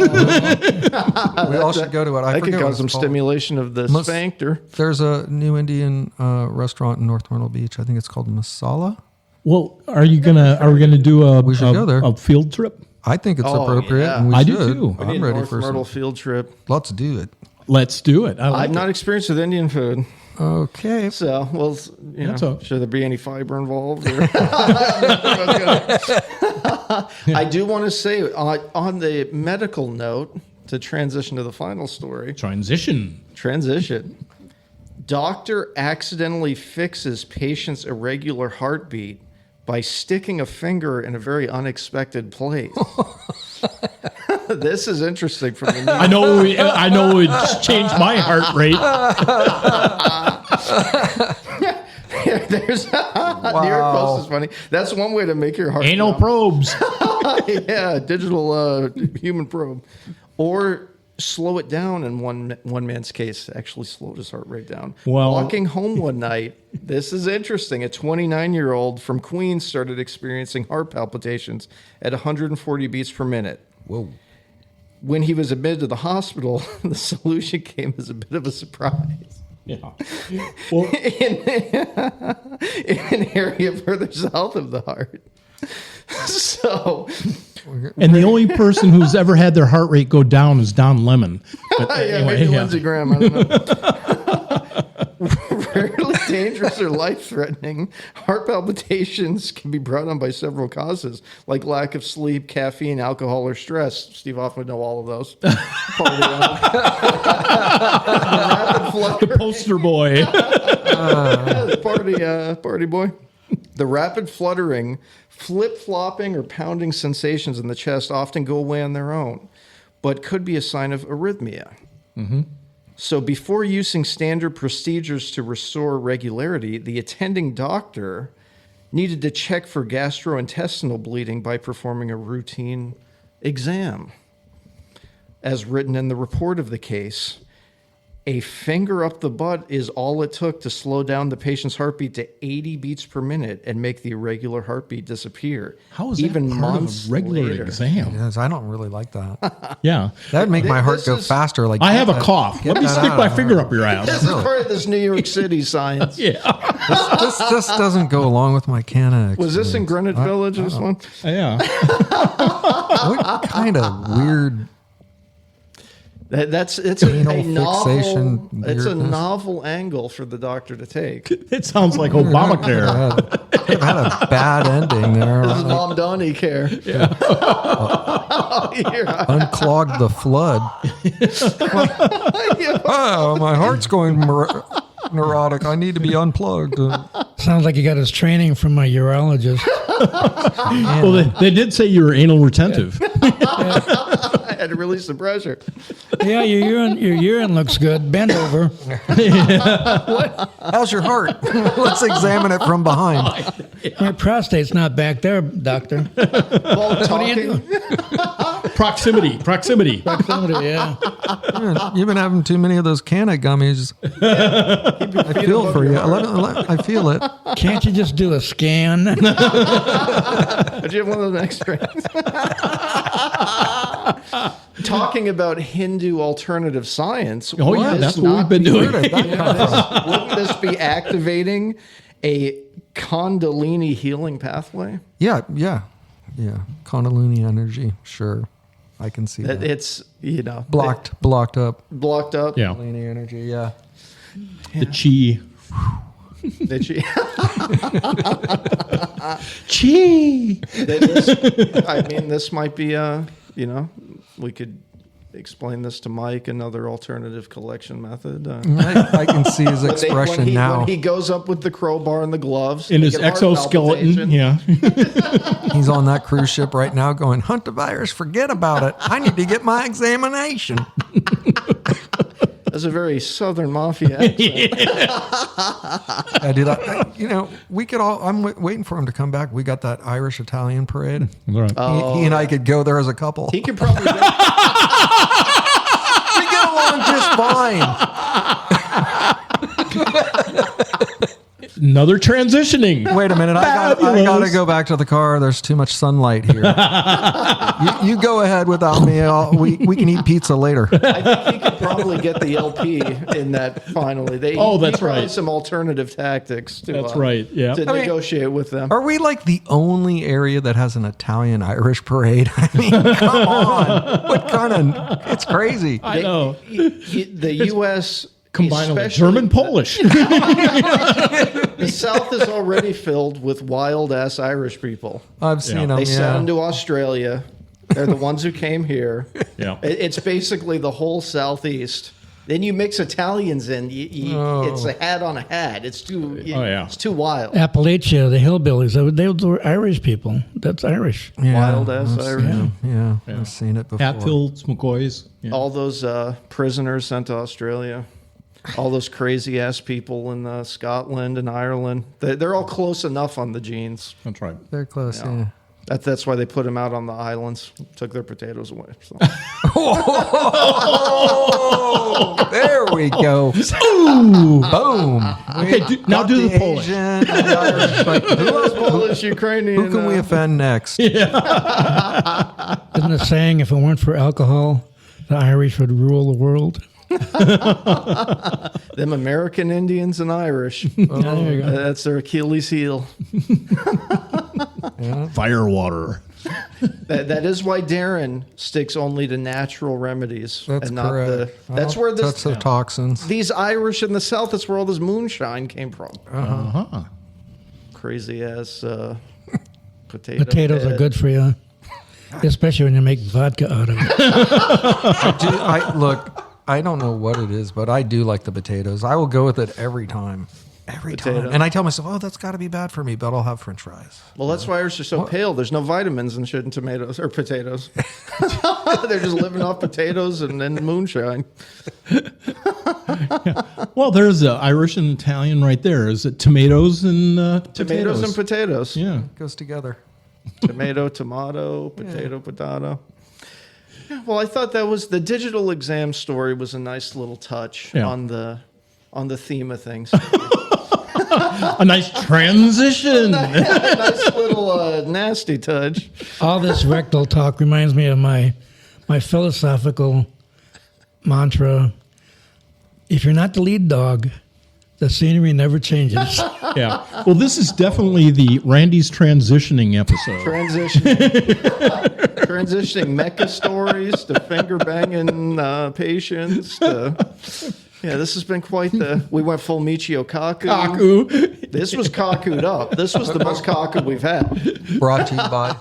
We all should go to it. I That could forget what cause some it's called. stimulation of the Must- sphincter. There's a new Indian restaurant in North Myrtle Beach. I think it's called Masala. Well, are we gonna do We should go there. a field trip? I think it's Oh, appropriate. yeah. And we I do should. too. We need I'm a ready North for Myrtle some. field trip. Let's do it. Let's do it. I like I'm not experienced with Indian food, Okay. so well, That's all. should there be any fiber involved? Or? I do want to say on the medical note to transition to the final story. Transition. Doctor accidentally fixes patient's irregular heartbeat by sticking a finger in a very unexpected place. This is interesting for me. I know it changed my heart rate. There's New York Post is funny. That's one way to make your heart. Anal probes. Yeah, digital human probe, or slow it down. In one man's case, actually slowed his heart rate down. Well- Walking home one night, this is interesting. A 29-year-old from Queens started experiencing heart palpitations at 140 beats per minute. Whoa. When he was admitted to the hospital, the solution came as a bit of a surprise. Yeah. Well, In an area further south of the heart. So, and the only person who's ever had their heart rate go down is Don Lemon. But maybe Lindsey Graham, I don't know. Rarely dangerous or life-threatening, heart palpitations can be brought on by several causes, like lack of sleep, caffeine, alcohol, or stress. Steve Hoff would know all of those. Rapid flutter. The poster boy. Party boy. The rapid fluttering, flip-flopping, or pounding sensations in the chest often go away on their own, but could be a sign of arrhythmia. Mm-hmm. So before using standard procedures to restore regularity, the attending doctor needed to check for gastrointestinal bleeding by performing a routine exam. As written in the report of the case, a finger up the butt is all it took to slow down the patient's heartbeat to 80 beats per minute and make the irregular heartbeat disappear. How is that even part months of a regular later. exam? Yes, I don't really like that. Yeah. That'd make my heart This go is- faster. Like I have a that- cough. get Let me that stick out. my finger up your This ass. is part of this New York City science. Yeah. This doesn't go along with my Canna. Was this in experience. Greenwich Village, this one? Yeah. What kind of weird? It's Anal a novel. fixation It's a weirdness. novel angle for the doctor to take. It sounds like Obamacare. I've had a bad ending there. This is Mom Donnie care. Yeah. Unclogged the flood. Oh, my heart's going neurotic. I need to be unplugged. Sounds like he got his training from my urologist. Well, they did say you were anal retentive. I had to release the pressure. Yeah, your urine looks good. Bend over. How's your heart? Let's examine it from behind. My prostate's not back there, doctor. While What are you talking, doing? Proximity. Proximity, yeah. You've been having too many of those Canna gummies. I feel for you. I feel it. Can't you just do a scan? did you have one of those X-rays? Talking about Hindu alternative science. Oh, would yeah, this that's what not we've been be- doing. Where did that come from? Wouldn't this be activating a Kundalini healing pathway? Yeah. Kundalini energy. Sure. I can see that. It's, Blocked up. blocked up. Yeah. Kundalini energy, yeah. The chi. That you- Chi. this might be we could explain this to Mike, another alternative collection method. I can see his expression when now. he goes up with the crowbar and the gloves In to his get heart exoskeleton. palpitation. Yeah. He's on that cruise ship right now going, hunt the virus, forget about it. I need to get my examination. That's a very Southern Mafia accent. I did. We could all, I'm waiting for him to come back. We got that Irish-Italian parade. Right. He and I could go there as a couple. He could probably get, We get along just fine. Another transitioning. Wait a minute. I got to Fabulous. go back to the car. There's too much sunlight here. you go ahead without me. We can eat pizza later. I think he could probably get the LP in that finally. He that's tried right. some alternative tactics to, That's right, yeah. to I mean- negotiate with them. Are we like the only area that has an Italian-Irish parade? I mean, come on. What kind of... It's crazy. I know. The U.S. Combined with especially- German Polish. The South is already filled with wild-ass Irish people. I've seen them, They sent yeah. them to Australia. They're the ones who came here. Yeah. It's basically the whole Southeast. Then you mix Italians in. It's a hat on a hat. It's too. It's too wild. Appalachia, the hillbillies, they were Irish people. That's Irish. Wild ass Irish. Yeah, I've seen it before. Hatfields, McCoys. Yeah. All those prisoners sent to Australia. All those crazy ass people in Scotland and Ireland. They're all close enough on the genes. That's right. Very close, yeah. That's why they put them out on the islands. Took their potatoes away. So. Oh, there we go. Ooh, boom. Okay, now do the Polish. Asian, the Irish, like, Polish, Ukrainian. who can we offend next? Isn't the saying, if it weren't for alcohol, the Irish would rule the world? Them American Indians and Irish. There you go. That's their Achilles heel. Firewater. That is why Darren sticks only to natural remedies. That's and not correct. That's where That's the toxins. these Irish in the South, that's where all this moonshine came from. Crazy ass potato. Potatoes are good for you, especially when you make vodka out of it. Look, I don't know what it is, but I do like the potatoes. I will go with it every time. Every time. And I tell myself, oh, that's got to be bad for me, but I'll have French fries. Well, that's why Irish are so pale. There's no vitamins and shit in tomatoes or potatoes. They're just living off potatoes and then moonshine. Well, there's Irish and Italian right there. Is it tomatoes and Tomatoes and potatoes. Yeah. It goes together. Tomato, potato. Yeah, well, I thought that was the digital exam story was a nice little touch on the theme of things. A nice transition. Nice little nasty touch. All this rectal talk reminds me of my philosophical mantra. If you're not the lead dog, the scenery never changes. Yeah. Well, this is definitely the Randy's transitioning episode. Transitioning mecha stories to finger banging patients. This has been quite the. We went full Michio Kaku. This was Kaku'd up. This was the most Kaku we've had. Brought to you by.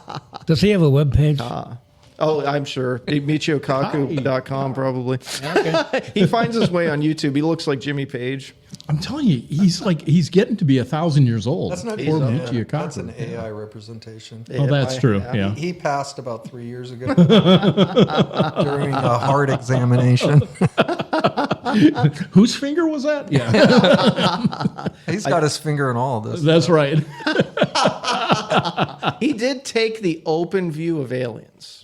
Does he have a webpage? Oh, I'm sure. MichioKaku.com probably. Okay. He finds his way on YouTube. He looks like Jimmy Page. I'm telling you, he's getting to be 1,000 years old. That's not Poor easy. Michio Kaku. That's an AI representation. Oh, that's true. Yeah. He passed about 3 years ago during a heart examination. Whose finger was that? Yeah. He's got his finger in all of this. That's right. He did take the open view of aliens.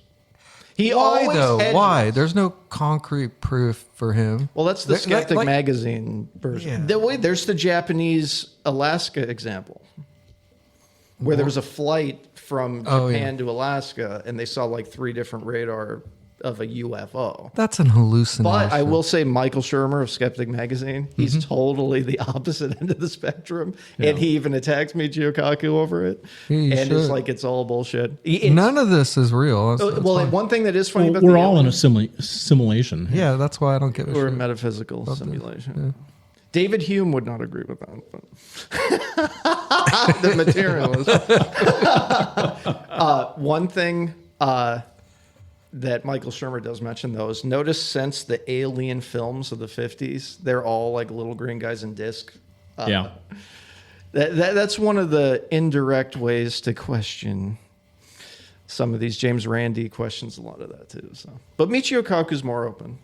He Why always though? had- Why? There's no concrete proof for him. Well, that's the Skeptic like- magazine version. Yeah. There's the Japanese Alaska example, where there was a flight from Japan to Alaska, and they saw like 3 different radar of a UFO. That's an hallucination. But I will say Michael Shermer of Skeptic Magazine, he's totally the opposite end of the spectrum. And he even attacks Michio Kaku over it. He and should. it's like it's all bullshit. None of this is real. That's fine. One thing that is funny about We're the all in a aliens- simulation. Yeah, that's why I don't give a or a shit. metaphysical simulation. David Hume would not agree with that. But the materialist. One thing that Michael Shermer does mention, though, is notice since the Alien films of the 50s, they're all like little green guys in disc. That's one of the indirect ways to question some of these. James Randi questions a lot of that, too. So, but Michio Kaku's more open.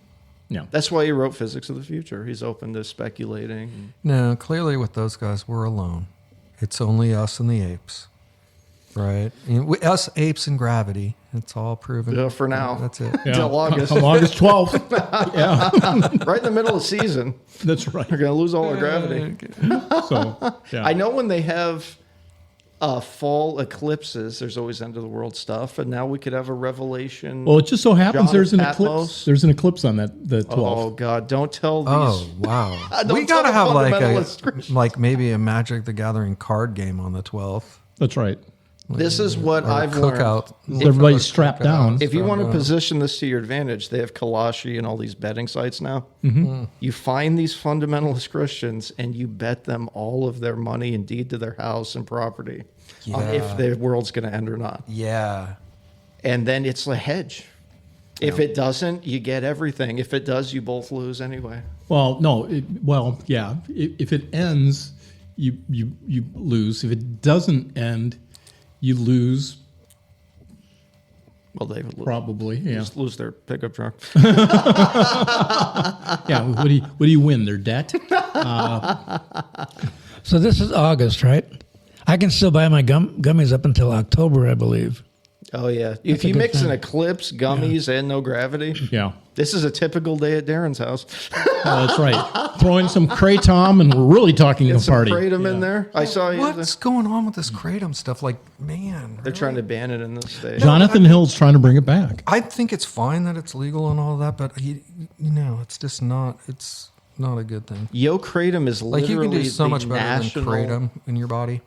Yeah. That's why he wrote Physics of the Future. He's open to speculating. No, clearly with those guys, we're alone. It's only us and the apes. Right? Us apes and gravity. It's all proven. Yeah, for now. That's it. Yeah. Till August. Till August 12th. Yeah. Right in the middle of the season. That's right. We're going to lose all our gravity. So, yeah. I know when they have fall eclipses, there's always end of the world stuff, and now we could have a revelation. Well, it just so happens John there's an Patmos. eclipse. There's an eclipse on the 12th. Oh God! Don't tell these. Oh wow! Don't We tell gotta the have fundamentalist like maybe a Magic the Gathering card game on the 12th. That's right. This is what Or a I've learned. cookout. Everybody's strapped down. If you want to position this to your advantage, they have Kalashi and all these betting sites now. You find these fundamentalist Christians and you bet them all of their money and deed to their house and property on if the world's going to end or not. Yeah. And then it's a hedge. If it doesn't, you get everything. If it does, you both lose anyway. Well, no. Yeah. If it ends, you lose. If it doesn't end, you lose. Well, they would lose. Probably. Yeah. Just lose their pickup truck. Yeah. What do you win? Their debt? So this is August, right? I can still buy my gummies up until October, I believe. Oh, yeah. If a you good mix an thing. Eclipse, gummies, and no gravity, Yeah. this is a typical day at Darren's house. Oh, that's right. Throw in some Kratom, and we're really talking a Get some party. Kratom in there. I saw you. What's going on with this Kratom stuff? Like, man, They're trying to ban it in this state. Jonathan Hill's trying to bring it back. I think it's fine that it's legal and all that, but it's just not. It's not a good thing. Yo Kratom is Like, literally you can do so the much better national... than Kratom in your body.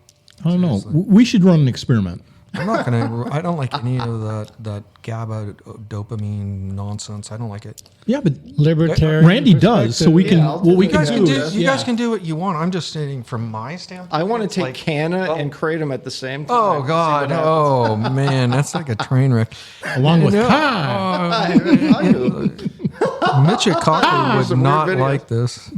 I don't know. We should run an experiment. I'm not gonna. I don't like any of that GABA dopamine nonsense. I don't like it. Yeah, but Libertarian. Randy does, so we can. Yeah, I'll do What we that. can You guys can do do. is, You guys can do what you want. I'm just saying from my standpoint. I want to it's take like, Canna and Kratom at the same time. Oh God! Oh man, that's like a train wreck. along with No. Mitch Cocker There's would some weird not videos. like this.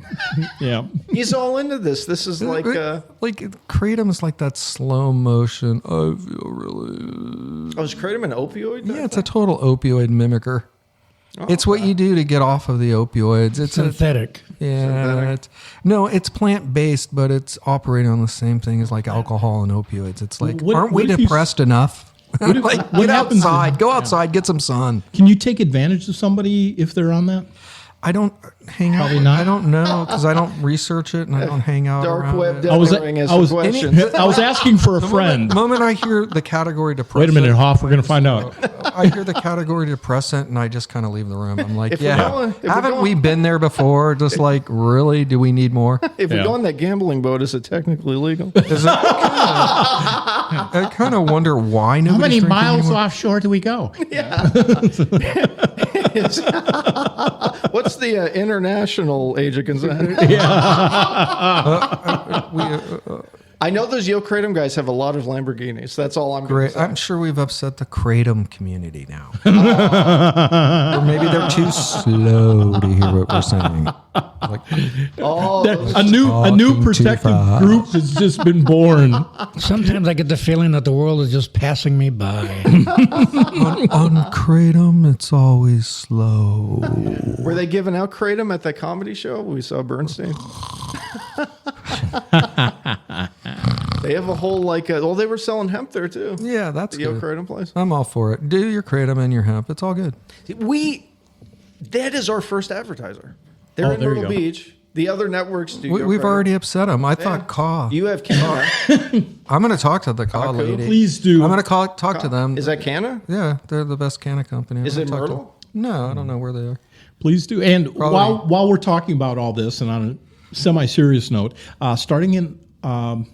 yeah. He's all into this. This is like... like Kratom is like that slow motion. I feel really. oh, is Kratom an opioid? Yeah, it's a total opioid mimicker. It's what you do to get off of the opioids. It's a Synthetic. yeah. It's plant based, but it's operating on the same thing as like alcohol and opioids. It's like, What- aren't what we if you- depressed enough? Like, what get happens outside. if- Go outside. Get some sun. Can you take advantage of somebody if they're on that? I don't hang out. Probably not. I don't know because I don't research it and I don't hang out Dark around web it. I was- delivering us I was- some questions. I was asking for a friend. The moment I hear the category depressant, Wait a minute, Hoff. We're going to find out. I hear the category depressant and I just kind of leave the room. I'm like, If we're yeah, going- if we're haven't going- we been there before? Just like, really? Do we need more? If we Yeah. go on that gambling boat, is it technically legal? Is it? I kind of wonder why nobody's drinking anymore. offshore do we go? What's the international age of consent? I know those Yo Kratom guys have a lot of Lamborghinis. That's all I'm Great. going I'm sure we've upset the Kratom community now. Or maybe they're too slow to hear what we're saying. Like, Oh, A new Talking too protective fast. group has just been born. Sometimes I get the feeling that the world is just passing me by. on Kratom, it's always slow. were they giving out Kratom at that comedy show we saw Bernstein? They have a whole they were selling hemp there too. Yeah, that's The Yo good. Kratom place. I'm all for it. Do your Kratom and your hemp. It's all good. That is our first advertiser. They're Oh, in there you Myrtle go. Beach. The other networks do. Yo We've Kratom. already upset them. I thought Caw. You have Canna. I'm going to talk to the Caw Caw. lady. Please do. I'm going to talk to them. Is that Canna? Yeah, they're the best canna company. I'm Is gonna it talk to Myrtle? them. No, I don't know where they are. Please do. And Probably. while we're talking about all this, and on a semi-serious note, starting in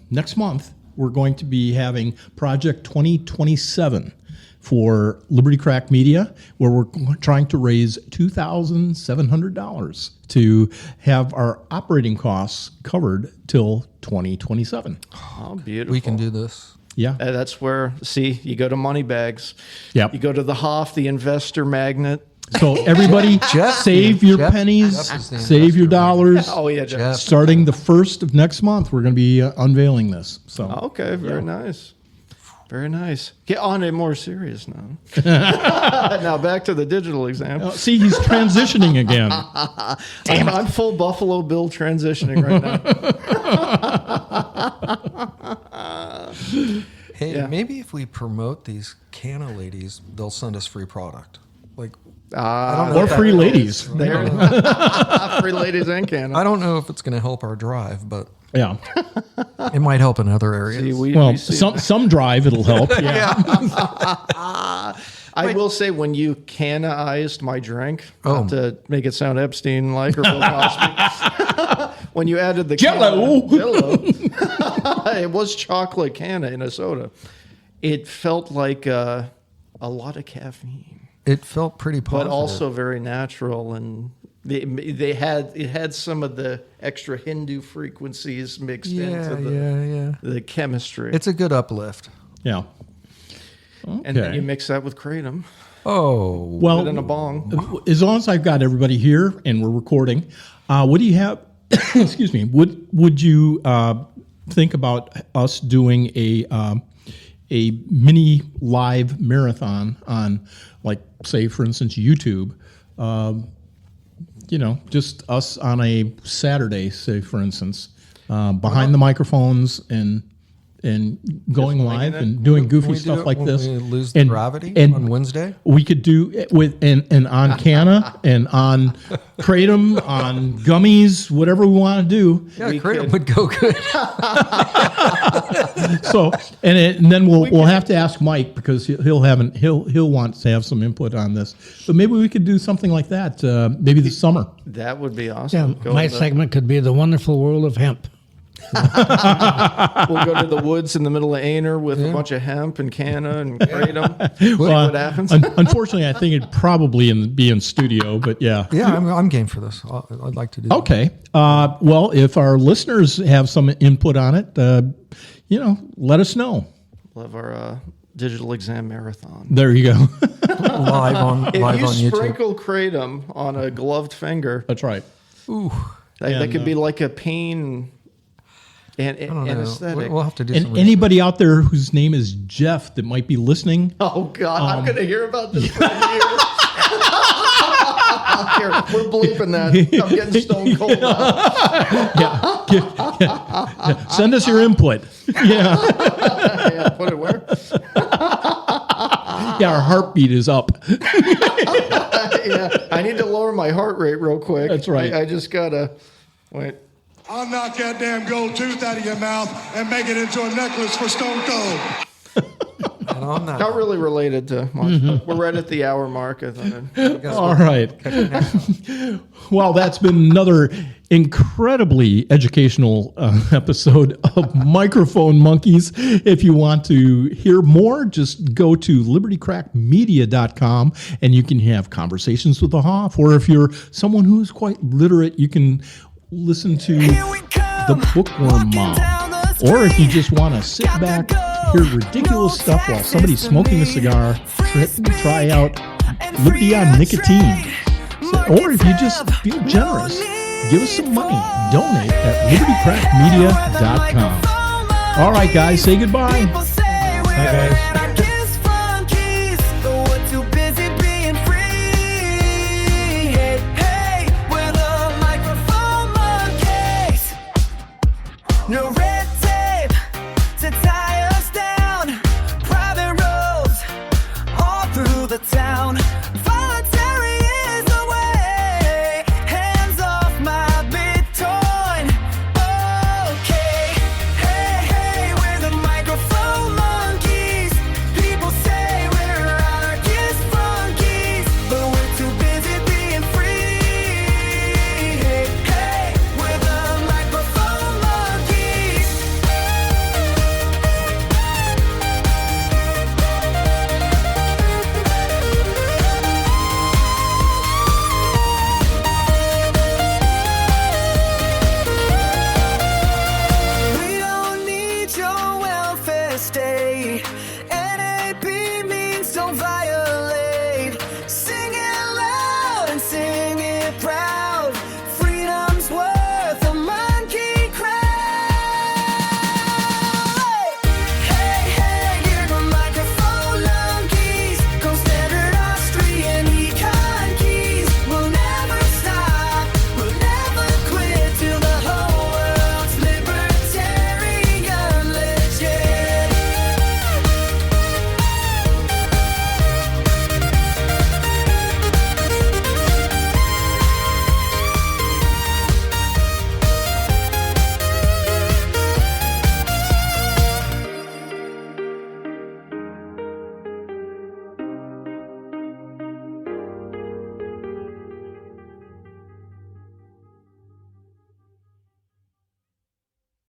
next month, we're going to be having Project 2027 for Liberty Crack Media, where we're trying to raise $2,700 to have our operating costs covered till 2027. Oh, beautiful. We can do this. Yeah. That's where, you go to Moneybags. Yep. You go to the Hoff, the investor magnet. So everybody, Jeff- save your Jeff- pennies, Jeff is the save your investor. dollars. Oh, yeah, Jeff. Jeff. Starting the 1st of next month, we're going to be unveiling this. So Okay, very nice. Very nice. Get on a more serious note. Now back to the digital exam. see, he's transitioning again. I'm full Buffalo Bill transitioning right now. Hey, Yeah. maybe if we promote these canna ladies, they'll send us free product. Like, I don't know Or if that free really ladies. is- There. Free ladies and Canada. I don't know if it's going to help our drive, but Yeah. it might help in other areas. See, we Well, see some drive it'll help. Yeah. I will say when you Canna-ized my drink, Oh. not to make it sound Epstein-like or Bill Cosby, when you added the Jell-O. Jell-O, it was chocolate Canna in a soda. It felt like a lot of caffeine, It felt pretty but positive. also very natural, and it had some of the extra Hindu frequencies mixed into the chemistry. It's a good uplift. Yeah. And then you mix that with kratom. Oh, Well, in a bong. as long as I've got everybody here and we're recording, what do you have? Excuse me. Would you think about us doing a mini live marathon on, like, say, for instance, YouTube? Just us on a Saturday, say, for instance, behind the microphones and going live and doing Can goofy we do stuff it like when this. we lose the gravity on Wednesday? We could do it with and on Canna and on Kratom, on gummies, whatever we want to do. Yeah, Kratom would go good. So and then we'll have to ask Mike, because he'll want to have some input on this. But maybe we could do something like that. Maybe this summer. That would be Yeah, awesome. my segment could be the wonderful world of hemp. We'll go to the woods in the middle of Aner with a bunch of hemp and canna and kratom. See what happens. Unfortunately, I think it'd probably be in studio. But yeah. Yeah, I'm game for this. I'd like to do that. Okay. Well, if our listeners have some input on it, let us know. We'll have our digital exam marathon. There you go. Live on If you YouTube. sprinkle kratom on a gloved finger, That's right. Ooh, that could be like a pain I don't know. anesthetic. We'll have to do And some anybody out there whose name is Jeff that might be listening, Oh God, I'm gonna hear about this for years. Here, we're bleeping that. I'm getting stone cold now. send us your input. Yeah, Yeah, put it where? yeah. Our heartbeat is up. Yeah, I need to lower my heart rate real quick. That's right. I just gotta wait. I'll knock that damn gold tooth out of your mouth and make it into a necklace for Stone Cold. And on that. Not really related to much, but we're right at the hour mark. I thought. All right. Well, that's been another incredibly educational episode of Microphone Monkeys. If you want to hear more, just go to libertycrackmedia.com and you can have conversations with the Hoff. Or if you're someone who's quite literate, you can listen to the Bookworm Mom. Or if you just want to sit back, hear ridiculous stuff while somebody's smoking a cigar, try out Liberty on Nicotine. Or if you just feel generous, give us some money. Donate at libertycrackmedia.com. All right, guys, say goodbye. Bye, guys.